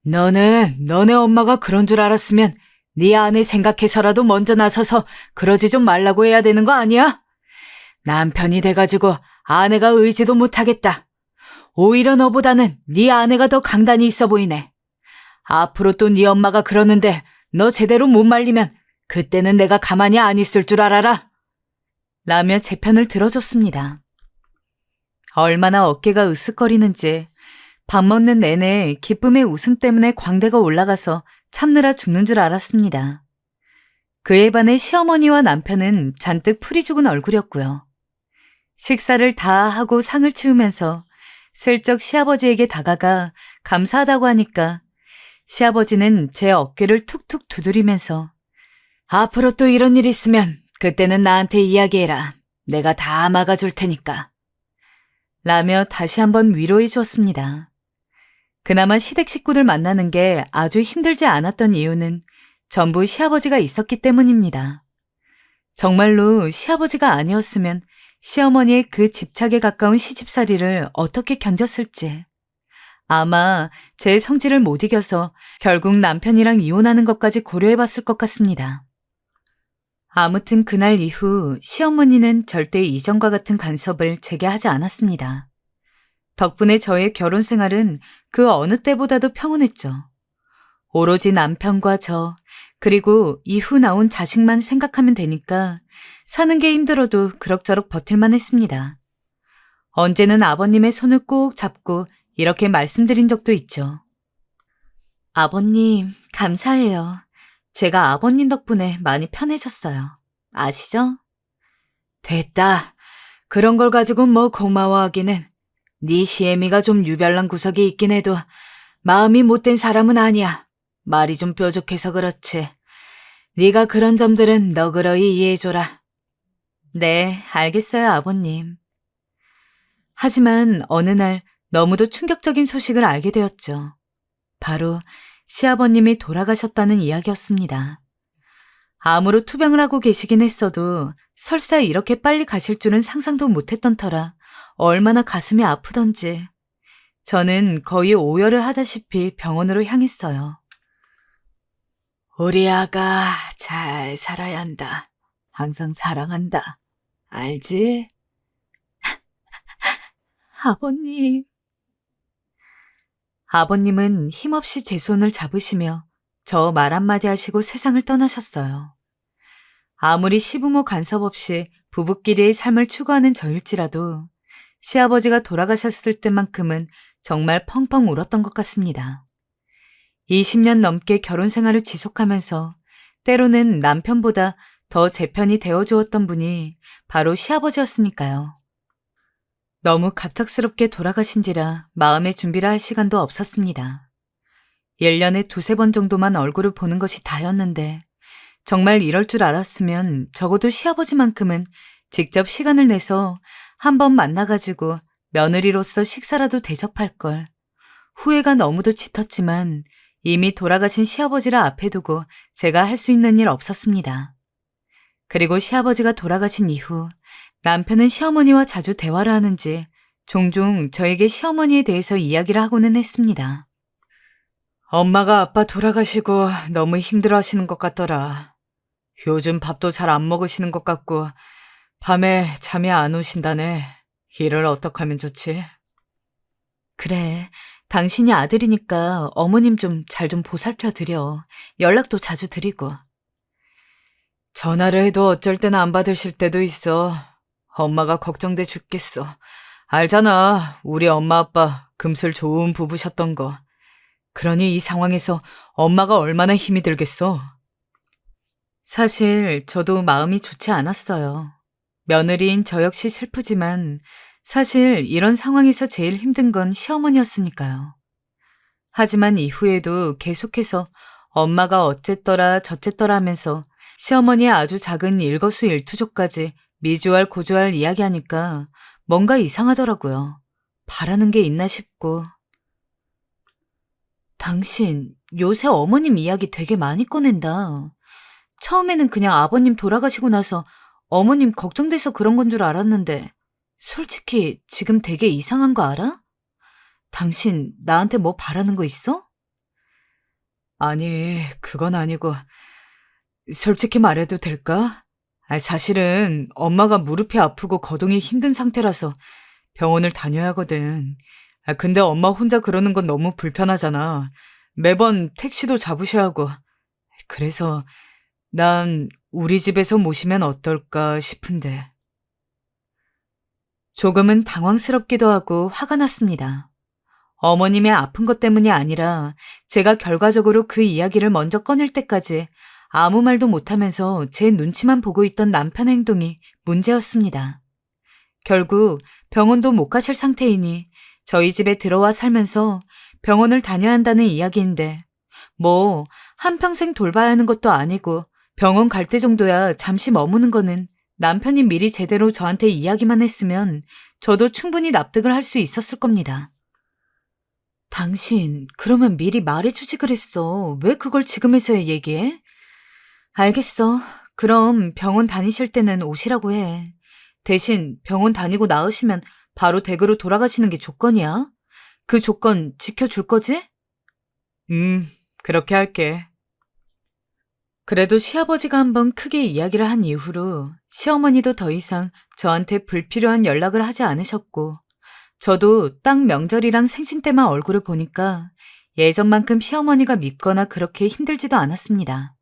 너는 너네 엄마가 그런 줄 알았으면 네 아내 생각해서라도 먼저 나서서 그러지 좀 말라고 해야 되는 거 아니야? 남편이 돼가지고 아내가 의지도 못하겠다. 오히려 너보다는 네 아내가 더 강단이 있어 보이네. 앞으로 또 네 엄마가 그러는데 너 제대로 못 말리면 그때는 내가 가만히 안 있을 줄 알아라. 라며 제 편을 들어줬습니다. 얼마나 어깨가 으쓱거리는지 밥 먹는 내내 기쁨의 웃음 때문에 광대가 올라가서 참느라 죽는 줄 알았습니다. 그에 반해 시어머니와 남편은 잔뜩 풀이 죽은 얼굴이었고요. 식사를 다 하고 상을 치우면서 슬쩍 시아버지에게 다가가 감사하다고 하니까 시아버지는 제 어깨를 툭툭 두드리면서 앞으로 또 이런 일 있으면 그때는 나한테 이야기해라. 내가 다 막아줄 테니까. 라며 다시 한번 위로해 주었습니다. 그나마 시댁 식구들 만나는 게 아주 힘들지 않았던 이유는 전부 시아버지가 있었기 때문입니다. 정말로 시아버지가 아니었으면 시어머니의 그 집착에 가까운 시집살이를 어떻게 견뎠을지. 아마 제 성질을 못 이겨서 결국 남편이랑 이혼하는 것까지 고려해봤을 것 같습니다. 아무튼 그날 이후 시어머니는 절대 이전과 같은 간섭을 제게 하지 않았습니다. 덕분에 저의 결혼 생활은 그 어느 때보다도 평온했죠. 오로지 남편과 저, 그리고 이후 나온 자식만 생각하면 되니까 사는 게 힘들어도 그럭저럭 버틸만 했습니다. 언제는 아버님의 손을 꼭 잡고 이렇게 말씀드린 적도 있죠. 아버님, 감사해요. 제가 아버님 덕분에 많이 편해졌어요. 아시죠? 됐다. 그런 걸 가지고 뭐 고마워하기는. 네 시애미가 좀 유별난 구석이 있긴 해도 마음이 못된 사람은 아니야. 말이 좀 뾰족해서 그렇지. 네가 그런 점들은 너그러이 이해해줘라. 네, 알겠어요, 아버님. 하지만 어느 날 너무도 충격적인 소식을 알게 되었죠. 바로 시아버님이 돌아가셨다는 이야기였습니다. 암으로 투병을 하고 계시긴 했어도 설사 이렇게 빨리 가실 줄은 상상도 못했던 터라 얼마나 가슴이 아프던지 저는 거의 오열을 하다시피 병원으로 향했어요. 우리 아가 잘 살아야 한다. 항상 사랑한다. 알지? 아버님. 아버님은 힘없이 제 손을 잡으시며 저 말 한마디 하시고 세상을 떠나셨어요. 아무리 시부모 간섭 없이 부부끼리의 삶을 추구하는 저일지라도 시아버지가 돌아가셨을 때만큼은 정말 펑펑 울었던 것 같습니다. 20년 넘게 결혼 생활을 지속하면서 때로는 남편보다 더 제 편이 되어주었던 분이 바로 시아버지였으니까요. 너무 갑작스럽게 돌아가신지라 마음의 준비를 할 시간도 없었습니다. 1년에 두세 번 정도만 얼굴을 보는 것이 다였는데 정말 이럴 줄 알았으면 적어도 시아버지만큼은 직접 시간을 내서 한 번 만나가지고 며느리로서 식사라도 대접할 걸. 후회가 너무도 짙었지만 이미 돌아가신 시아버지를 앞에 두고 제가 할 수 있는 일 없었습니다. 그리고 시아버지가 돌아가신 이후 남편은 시어머니와 자주 대화를 하는지 종종 저에게 시어머니에 대해서 이야기를 하고는 했습니다. 엄마가 아빠 돌아가시고 너무 힘들어하시는 것 같더라. 요즘 밥도 잘 안 먹으시는 것 같고 밤에 잠이 안 오신다네. 일을 어떻게 하면 좋지? 그래, 당신이 아들이니까 어머님 좀 잘 좀 보살펴 드려. 연락도 자주 드리고. 전화를 해도 어쩔 때는 안 받으실 때도 있어. 엄마가 걱정돼 죽겠어. 알잖아, 우리 엄마 아빠 금슬 좋은 부부셨던 거. 그러니 이 상황에서 엄마가 얼마나 힘이 들겠어. 사실 저도 마음이 좋지 않았어요. 며느리인 저 역시 슬프지만 사실 이런 상황에서 제일 힘든 건 시어머니였으니까요. 하지만 이후에도 계속해서 엄마가 어쨌더라 저쨌더라 하면서 시어머니의 아주 작은 일거수일투족까지 미주알 고주알 이야기하니까 뭔가 이상하더라고요. 바라는 게 있나 싶고. 당신 요새 어머님 이야기 되게 많이 꺼낸다. 처음에는 그냥 아버님 돌아가시고 나서 어머님 걱정돼서 그런 건 줄 알았는데 솔직히 지금 되게 이상한 거 알아? 당신 나한테 뭐 바라는 거 있어? 아니, 그건 아니고 솔직히 말해도 될까? 사실은 엄마가 무릎이 아프고 거동이 힘든 상태라서 병원을 다녀야 하거든. 근데 엄마 혼자 그러는 건 너무 불편하잖아. 매번 택시도 잡으셔야 하고. 그래서 난 우리 집에서 모시면 어떨까 싶은데. 조금은 당황스럽기도 하고 화가 났습니다. 어머님의 아픈 것 때문이 아니라 제가 결과적으로 그 이야기를 먼저 꺼낼 때까지 아무 말도 못하면서 제 눈치만 보고 있던 남편의 행동이 문제였습니다. 결국 병원도 못 가실 상태이니 저희 집에 들어와 살면서 병원을 다녀야 한다는 이야기인데 뭐 한평생 돌봐야 하는 것도 아니고 병원 갈 때 정도야 잠시 머무는 거는 남편이 미리 제대로 저한테 이야기만 했으면 저도 충분히 납득을 할 수 있었을 겁니다. 당신 그러면 미리 말해주지 그랬어. 왜 그걸 지금에서야 얘기해? 알겠어. 그럼 병원 다니실 때는 오시라고 해. 대신 병원 다니고 나으시면 바로 댁으로 돌아가시는 게 조건이야. 그 조건 지켜줄 거지? 그렇게 할게. 그래도 시아버지가 한번 크게 이야기를 한 이후로 시어머니도 더 이상 저한테 불필요한 연락을 하지 않으셨고 저도 딱 명절이랑 생신 때만 얼굴을 보니까 예전만큼 시어머니가 밉거나 그렇게 힘들지도 않았습니다.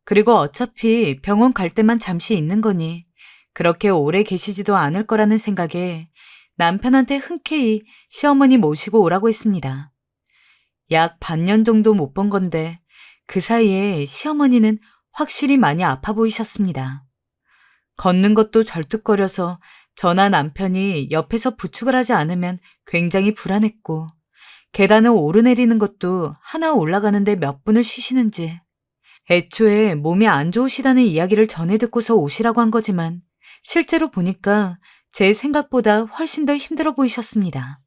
그리고 어차피 병원 갈 때만 잠시 있는 거니 그렇게 오래 계시지도 않을 거라는 생각에 남편한테 흔쾌히 시어머니 모시고 오라고 했습니다. 약 반년 정도 못 본 건데 그 사이에 시어머니는 확실히 많이 아파 보이셨습니다. 걷는 것도 절뚝거려서 저나 남편이 옆에서 부축을 하지 않으면 굉장히 불안했고 계단을 오르내리는 것도 하나 올라가는데 몇 분을 쉬시는지 애초에 몸이 안 좋으시다는 이야기를 전해 듣고서 오시라고 한 거지만 실제로 보니까 제 생각보다 훨씬 더 힘들어 보이셨습니다.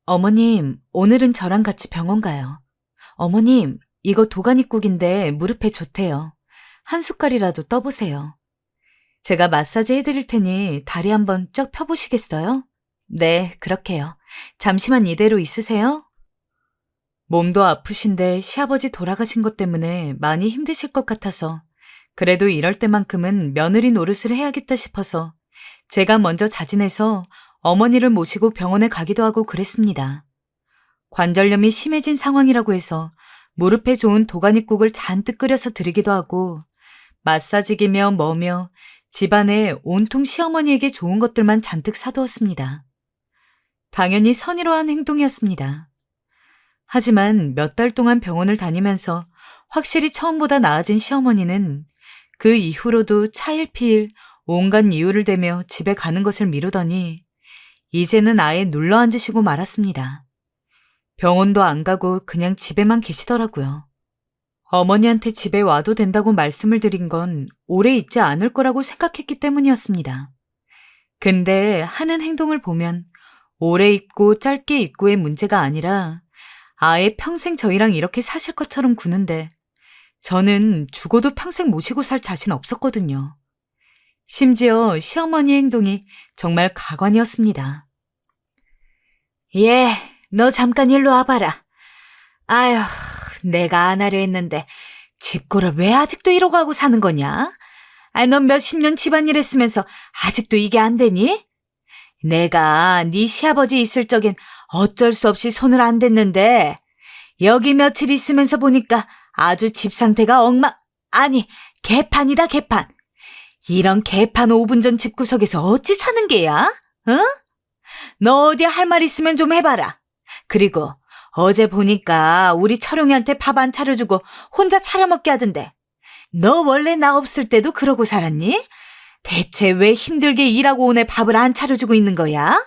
어머님, 오늘은 저랑 같이 병원 가요. 어머님, 이거 도가니국인데 무릎에 좋대요. 한 숟갈이라도 떠보세요. 제가 마사지 해드릴 테니 다리 한번 쫙 펴보시겠어요? 네, 그렇게요. 잠시만 이대로 있으세요. 몸도 아프신데 시아버지 돌아가신 것 때문에 많이 힘드실 것 같아서 그래도 이럴 때만큼은 며느리 노릇을 해야겠다 싶어서 제가 먼저 자진해서 어머니를 모시고 병원에 가기도 하고 그랬습니다. 관절염이 심해진 상황이라고 해서 무릎에 좋은 도가니국을 잔뜩 끓여서 드리기도 하고 마사지기며 뭐며 집안에 온통 시어머니에게 좋은 것들만 잔뜩 사두었습니다. 당연히 선의로한 행동이었습니다. 하지만 몇 달 동안 병원을 다니면서 확실히 처음보다 나아진 시어머니는 그 이후로도 차일피일 온갖 이유를 대며 집에 가는 것을 미루더니 이제는 아예 눌러앉으시고 말았습니다. 병원도 안 가고 그냥 집에만 계시더라고요. 어머니한테 집에 와도 된다고 말씀을 드린 건 오래 있지 않을 거라고 생각했기 때문이었습니다. 근데 하는 행동을 보면 오래 있고 짧게 있고의 문제가 아니라 아예 평생 저희랑 이렇게 사실 것처럼 구는데 저는 죽어도 평생 모시고 살 자신 없었거든요. 심지어 시어머니의 행동이 정말 가관이었습니다. 예, 너 잠깐 일로 와봐라. 아휴, 내가 안 하려 했는데 집고를 왜 아직도 이러고 하고 사는 거냐? 넌 몇십 년 집안일 했으면서 아직도 이게 안 되니? 내가 네 시아버지 있을 적엔 어쩔 수 없이 손을 안 댔는데 여기 며칠 있으면서 보니까 아주 집 상태가 아니 개판이다 개판. 이런 개판 5분 전 집구석에서 어찌 사는 게야? 응? 너 어디 할 말 있으면 좀 해봐라. 그리고 어제 보니까 우리 철용이한테 밥 안 차려주고 혼자 차려먹게 하던데 너 원래 나 없을 때도 그러고 살았니? 대체 왜 힘들게 일하고 온 애 밥을 안 차려주고 있는 거야?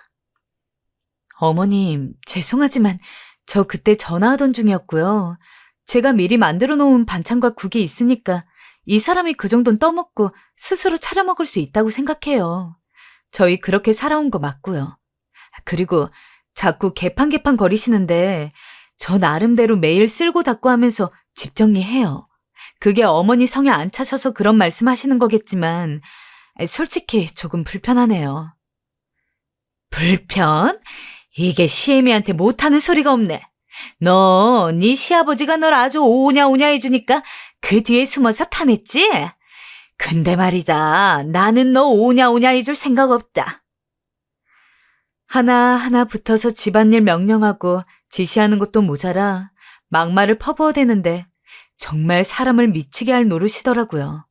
어머님, 죄송하지만 저 그때 전화하던 중이었고요. 제가 미리 만들어 놓은 반찬과 국이 있으니까 이 사람이 그 정도는 떠먹고 스스로 차려 먹을 수 있다고 생각해요. 저희 그렇게 살아온 거 맞고요. 그리고 자꾸 개판개판 거리시는데 저 나름대로 매일 쓸고 닦고 하면서 집 정리해요. 그게 어머니 성에 안 차셔서 그런 말씀하시는 거겠지만 솔직히 조금 불편하네요. 불편? 이게 시애미한테 못하는 소리가 없네. 네 시아버지가 널 아주 오냐오냐 해주니까 그 뒤에 숨어서 파냈지? 근데 말이다, 나는 너 오냐오냐 해줄 생각 없다. 하나하나 붙어서 집안일 명령하고 지시하는 것도 모자라 막말을 퍼부어대는데 정말 사람을 미치게 할 노릇이더라고요.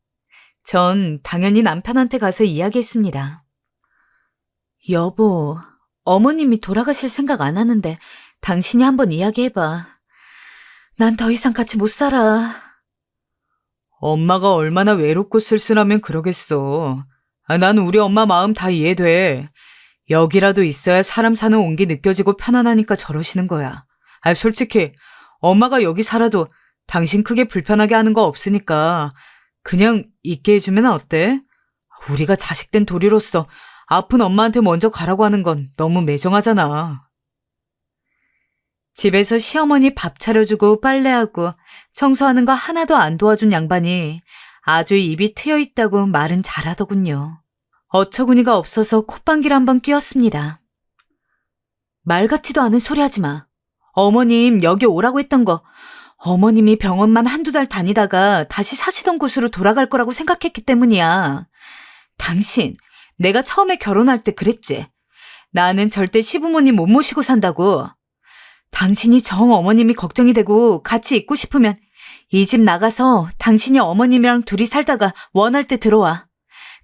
전 당연히 남편한테 가서 이야기했습니다. 여보, 어머님이 돌아가실 생각 안 하는데 당신이 한번 이야기해봐. 난 더 이상 같이 못 살아. 엄마가 얼마나 외롭고 쓸쓸하면 그러겠어. 난 우리 엄마 마음 다 이해돼. 여기라도 있어야 사람 사는 온기 느껴지고 편안하니까 저러시는 거야. 솔직히 엄마가 여기 살아도 당신 크게 불편하게 하는 거 없으니까 그냥 있게 해주면 어때? 우리가 자식된 도리로서 아픈 엄마한테 먼저 가라고 하는 건 너무 매정하잖아. 집에서 시어머니 밥 차려주고 빨래하고 청소하는 거 하나도 안 도와준 양반이 아주 입이 트여 있다고 말은 잘하더군요. 어처구니가 없어서 콧방귀를 한번 뀌었습니다. 말 같지도 않은 소리 하지 마. 어머님 여기 오라고 했던 거 어머님이 병원만 한두 달 다니다가 다시 사시던 곳으로 돌아갈 거라고 생각했기 때문이야. 당신, 내가 처음에 결혼할 때 그랬지. 나는 절대 시부모님 못 모시고 산다고. 당신이 정 어머님이 걱정이 되고 같이 있고 싶으면 이 집 나가서 당신이 어머님이랑 둘이 살다가 원할 때 들어와.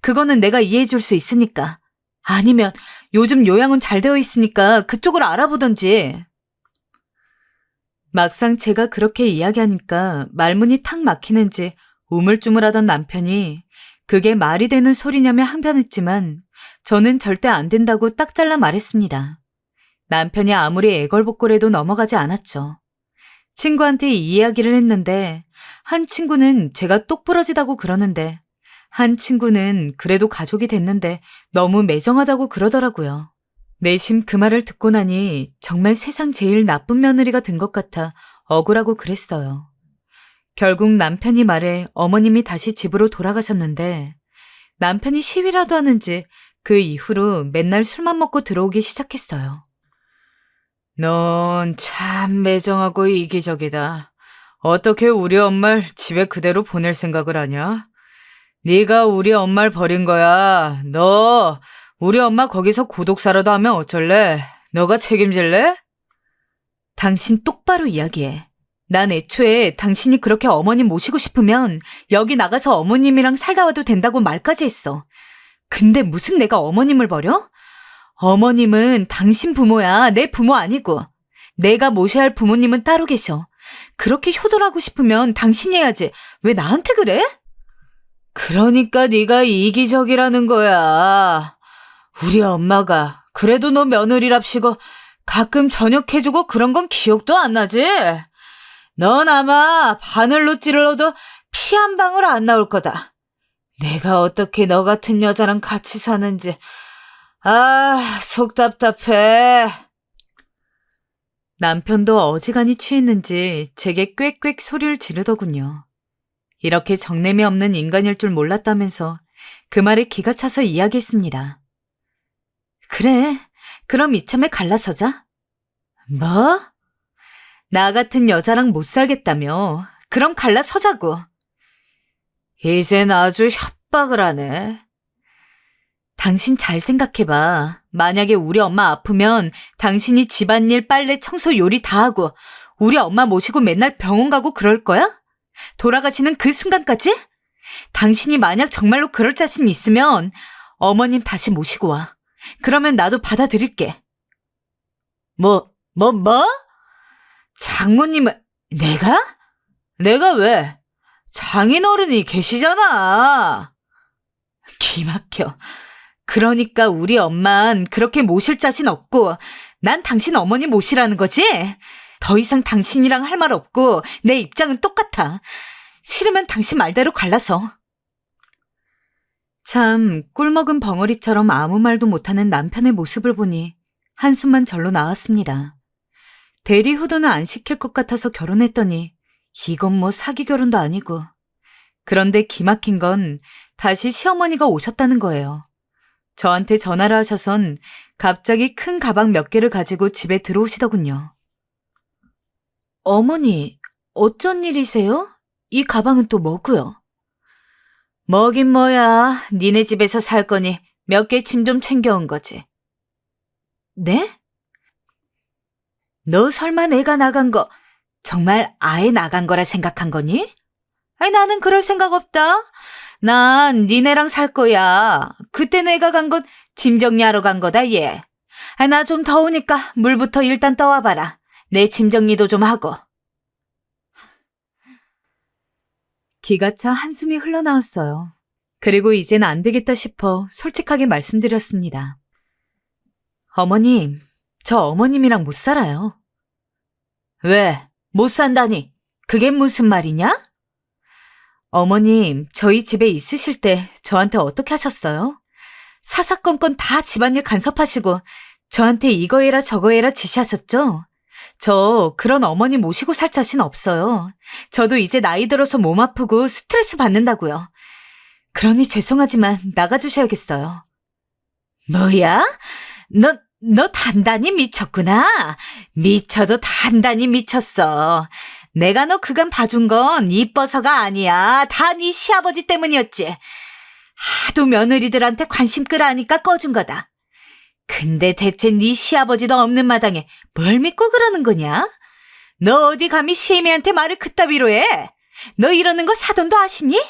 그거는 내가 이해해 줄 수 있으니까. 아니면 요즘 요양은 잘 되어 있으니까 그쪽을 알아보던지. 막상 제가 그렇게 이야기하니까 말문이 탁 막히는지 우물쭈물하던 남편이 그게 말이 되는 소리냐며 항변했지만 저는 절대 안 된다고 딱 잘라 말했습니다. 남편이 아무리 애걸복걸해도 넘어가지 않았죠. 친구한테 이 이야기를 했는데 한 친구는 제가 똑부러지다고 그러는데 한 친구는 그래도 가족이 됐는데 너무 매정하다고 그러더라고요. 내심 그 말을 듣고 나니 정말 세상 제일 나쁜 며느리가 된 것 같아 억울하고 그랬어요. 결국 남편이 말해 어머님이 다시 집으로 돌아가셨는데 남편이 시위라도 하는지 그 이후로 맨날 술만 먹고 들어오기 시작했어요. 넌 참 매정하고 이기적이다. 어떻게 우리 엄마를 집에 그대로 보낼 생각을 하냐? 네가 우리 엄마를 버린 거야. 너 우리 엄마 거기서 고독사라도 하면 어쩔래? 너가 책임질래? 당신 똑바로 이야기해. 난 애초에 당신이 그렇게 어머님 모시고 싶으면 여기 나가서 어머님이랑 살다 와도 된다고 말까지 했어. 근데 무슨 내가 어머님을 버려? 어머님은 당신 부모야. 내 부모 아니고. 내가 모셔야 할 부모님은 따로 계셔. 그렇게 효도하고 싶으면 당신이 해야지. 왜 나한테 그래? 그러니까 네가 이기적이라는 거야. 우리 엄마가 그래도 너 며느리랍시고 가끔 저녁 해주고 그런 건 기억도 안 나지? 넌 아마 바늘로 찔러도 피 한 방울 안 나올 거다. 내가 어떻게 너 같은 여자랑 같이 사는지 속 답답해. 남편도 어지간히 취했는지 제게 꽥꽥 소리를 지르더군요. 이렇게 정냄이 없는 인간일 줄 몰랐다면서 그 말에 기가 차서 이야기했습니다. 그래, 그럼 이참에 갈라서자. 뭐? 나 같은 여자랑 못 살겠다며. 그럼 갈라서자고. 이젠 아주 협박을 하네. 당신 잘 생각해봐. 만약에 우리 엄마 아프면 당신이 집안일, 빨래, 청소, 요리 다 하고 우리 엄마 모시고 맨날 병원 가고 그럴 거야? 돌아가시는 그 순간까지? 당신이 만약 정말로 그럴 자신 있으면 어머님 다시 모시고 와. 그러면 나도 받아들일게. 뭐? 장모님은 내가? 내가 왜? 장인어른이 계시잖아. 기막혀. 그러니까 우리 엄만 그렇게 모실 자신 없고 난 당신 어머니 모시라는 거지? 더 이상 당신이랑 할 말 없고 내 입장은 똑같아. 싫으면 당신 말대로 갈라서. 참 꿀먹은 벙어리처럼 아무 말도 못하는 남편의 모습을 보니 한숨만 절로 나왔습니다. 대리 효도는 안 시킬 것 같아서 결혼했더니 이건 뭐 사기 결혼도 아니고. 그런데 기막힌 건 다시 시어머니가 오셨다는 거예요. 저한테 전화를 하셔선 갑자기 큰 가방 몇 개를 가지고 집에 들어오시더군요. 어머니, 어쩐 일이세요? 이 가방은 또 뭐고요? 뭐긴 뭐야. 니네 집에서 살 거니 몇 개 짐 좀 챙겨온 거지. 네? 너 설마 내가 나간 거 정말 아예 나간 거라 생각한 거니? 아니 나는 그럴 생각 없다. 난 니네랑 살 거야. 그때 내가 간 건 짐 정리하러 간 거다 얘. 나 좀 더우니까 물부터 일단 떠와봐라. 내 짐 정리도 좀 하고. 기가 차 한숨이 흘러나왔어요. 그리고 이젠 안 되겠다 싶어 솔직하게 말씀드렸습니다. 어머님, 저 어머님이랑 못 살아요. 왜? 못 산다니? 그게 무슨 말이냐? 어머님, 저희 집에 있으실 때 저한테 어떻게 하셨어요? 사사건건 다 집안일 간섭하시고 저한테 이거 해라 저거 해라 지시하셨죠? 저 그런 어머니 모시고 살 자신 없어요. 저도 이제 나이 들어서 몸 아프고 스트레스 받는다고요. 그러니 죄송하지만 나가주셔야겠어요. 뭐야? 너 단단히 미쳤구나. 미쳐도 단단히 미쳤어. 내가 너 그간 봐준 건 이뻐서가 아니야. 다 네 시아버지 때문이었지. 하도 며느리들한테 관심 끌어하니까 꺼준 거다. 근데 대체 네 시아버지도 없는 마당에 뭘 믿고 그러는 거냐? 너 어디 감히 시애미한테 말을 그따위로 해? 너 이러는 거 사돈도 아시니?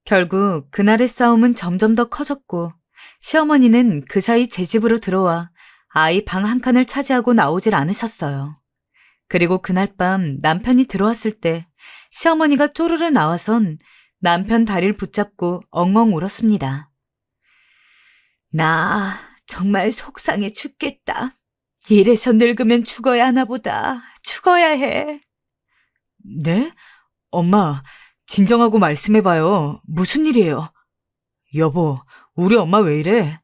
결국 그날의 싸움은 점점 더 커졌고 시어머니는 그 사이 제 집으로 들어와 아이 방 한 칸을 차지하고 나오질 않으셨어요. 그리고 그날 밤 남편이 들어왔을 때 시어머니가 쪼르르 나와선 남편 다리를 붙잡고 엉엉 울었습니다. 나 정말 속상해 죽겠다. 이래서 늙으면 죽어야 하나 보다. 죽어야 해. 네? 엄마, 진정하고 말씀해봐요. 무슨 일이에요? 여보, 우리 엄마 왜 이래?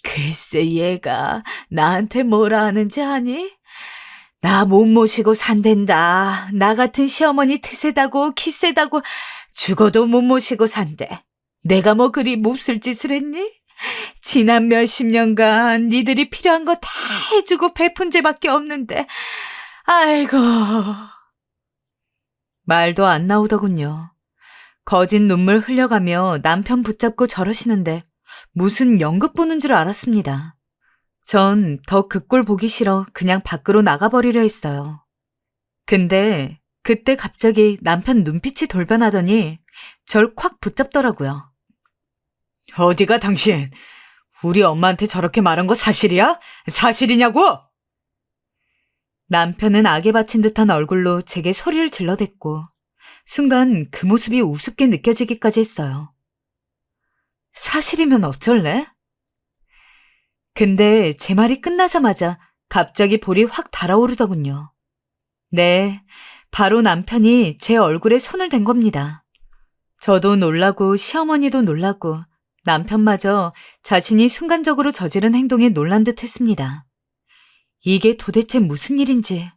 글쎄 얘가 나한테 뭐라 하는지 아니? 나 못 모시고 산댄다. 나 같은 시어머니 트세다고 기세다고 죽어도 못 모시고 산대. 내가 뭐 그리 몹쓸 짓을 했니? 지난 몇십 년간 니들이 필요한 거 다 해주고 베푼 죄밖에 없는데 아이고. 말도 안 나오더군요. 거진 눈물 흘려가며 남편 붙잡고 저러시는데 무슨 연극 보는 줄 알았습니다. 전 더 그 꼴 보기 싫어 그냥 밖으로 나가버리려 했어요. 근데 그때 갑자기 남편 눈빛이 돌변하더니 절 콱 붙잡더라고요. 어디가 당신? 우리 엄마한테 저렇게 말한 거 사실이야? 사실이냐고? 남편은 악에 바친 듯한 얼굴로 제게 소리를 질러댔고 순간 그 모습이 우습게 느껴지기까지 했어요. 사실이면 어쩔래? 근데 제 말이 끝나자마자 갑자기 볼이 확 달아오르더군요. 네, 바로 남편이 제 얼굴에 손을 댄 겁니다. 저도 놀라고 시어머니도 놀라고 남편마저 자신이 순간적으로 저지른 행동에 놀란 듯 했습니다. 이게 도대체 무슨 일인지.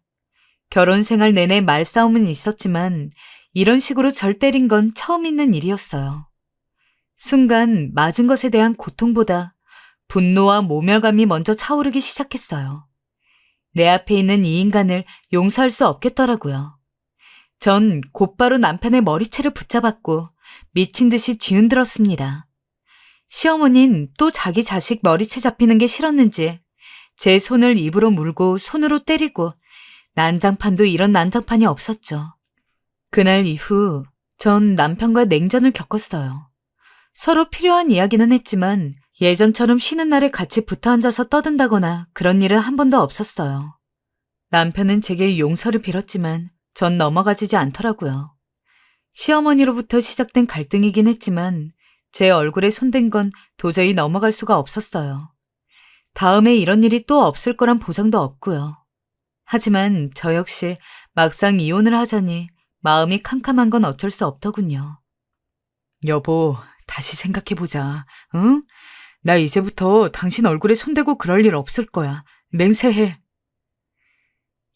결혼 생활 내내 말싸움은 있었지만 이런 식으로 절 때린 건 처음 있는 일이었어요. 순간 맞은 것에 대한 고통보다 분노와 모멸감이 먼저 차오르기 시작했어요. 내 앞에 있는 이 인간을 용서할 수 없겠더라고요. 전 곧바로 남편의 머리채를 붙잡았고 미친 듯이 뒤흔들었습니다. 시어머니는 또 자기 자식 머리채 잡히는 게 싫었는지 제 손을 입으로 물고 손으로 때리고 난장판도 이런 난장판이 없었죠. 그날 이후 전 남편과 냉전을 겪었어요. 서로 필요한 이야기는 했지만 예전처럼 쉬는 날에 같이 붙어 앉아서 떠든다거나 그런 일은 한 번도 없었어요. 남편은 제게 용서를 빌었지만 전 넘어가지지 않더라고요. 시어머니로부터 시작된 갈등이긴 했지만 제 얼굴에 손댄 건 도저히 넘어갈 수가 없었어요. 다음에 이런 일이 또 없을 거란 보장도 없고요. 하지만 저 역시 막상 이혼을 하자니 마음이 캄캄한 건 어쩔 수 없더군요. 여보, 다시 생각해보자. 응? 나 이제부터 당신 얼굴에 손대고 그럴 일 없을 거야. 맹세해.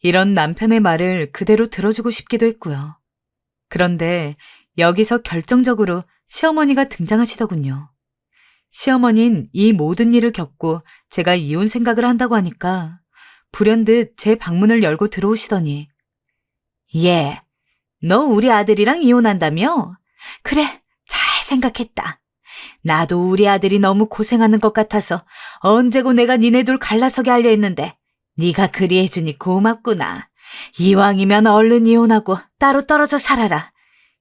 이런 남편의 말을 그대로 들어주고 싶기도 했고요. 그런데 여기서 결정적으로 시어머니가 등장하시더군요. 시어머니는 이 모든 일을 겪고 제가 이혼 생각을 한다고 하니까 불현듯 제 방문을 열고 들어오시더니 예, 너 우리 아들이랑 이혼한다며? 그래, 잘 생각했다. 나도 우리 아들이 너무 고생하는 것 같아서 언제고 내가 니네 둘 갈라서게 하려 했는데 네가 그리 해주니 고맙구나. 이왕이면 얼른 이혼하고 따로 떨어져 살아라.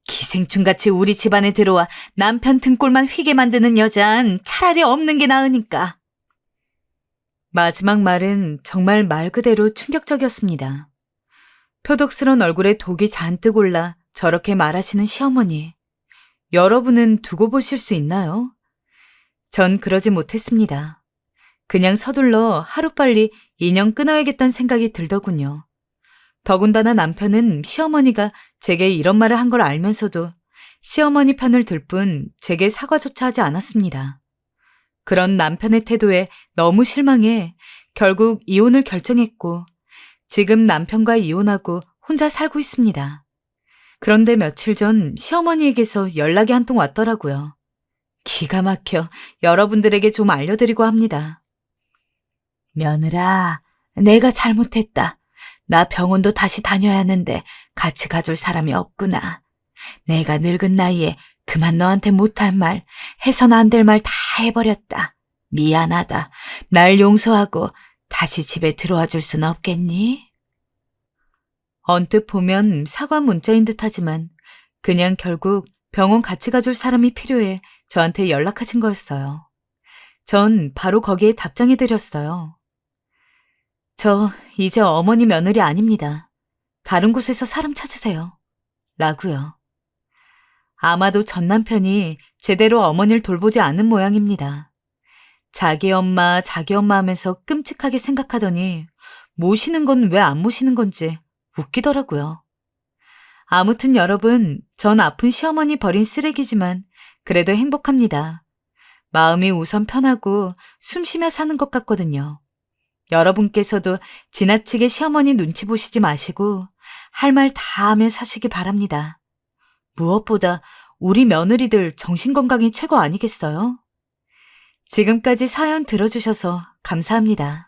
기생충같이 우리 집안에 들어와 남편 등골만 휘게 만드는 여잔 차라리 없는 게 나으니까. 마지막 말은 정말 말 그대로 충격적이었습니다. 표독스러운 얼굴에 독이 잔뜩 올라 저렇게 말하시는 시어머니. 여러분은 두고 보실 수 있나요? 전 그러지 못했습니다. 그냥 서둘러 하루빨리 인연 끊어야겠다는 생각이 들더군요. 더군다나 남편은 시어머니가 제게 이런 말을 한 걸 알면서도 시어머니 편을 들 뿐 제게 사과조차 하지 않았습니다. 그런 남편의 태도에 너무 실망해 결국 이혼을 결정했고 지금 남편과 이혼하고 혼자 살고 있습니다. 그런데 며칠 전 시어머니에게서 연락이 한 통 왔더라고요. 기가 막혀 여러분들에게 좀 알려드리고 합니다. 며느라, 내가 잘못했다. 나 병원도 다시 다녀야 하는데 같이 가줄 사람이 없구나. 내가 늙은 나이에 그만 너한테 못할 말, 해서는 안 될 말 다 해버렸다. 미안하다. 날 용서하고 다시 집에 들어와 줄 순 없겠니? 언뜻 보면 사과 문자인 듯하지만 그냥 결국 병원 같이 가줄 사람이 필요해 저한테 연락하신 거였어요. 전 바로 거기에 답장해드렸어요. 저 이제 어머니 며느리 아닙니다. 다른 곳에서 사람 찾으세요. 라고요. 아마도 전 남편이 제대로 어머니를 돌보지 않은 모양입니다. 자기 엄마 하면서 끔찍하게 생각하더니 모시는 건 왜 안 모시는 건지 웃기더라고요. 아무튼 여러분, 전 아픈 시어머니 버린 쓰레기지만 그래도 행복합니다. 마음이 우선 편하고 숨 쉬며 사는 것 같거든요. 여러분께서도 지나치게 시어머니 눈치 보시지 마시고 할 말 다 하며 사시기 바랍니다. 무엇보다 우리 며느리들 정신건강이 최고 아니겠어요? 지금까지 사연 들어주셔서 감사합니다.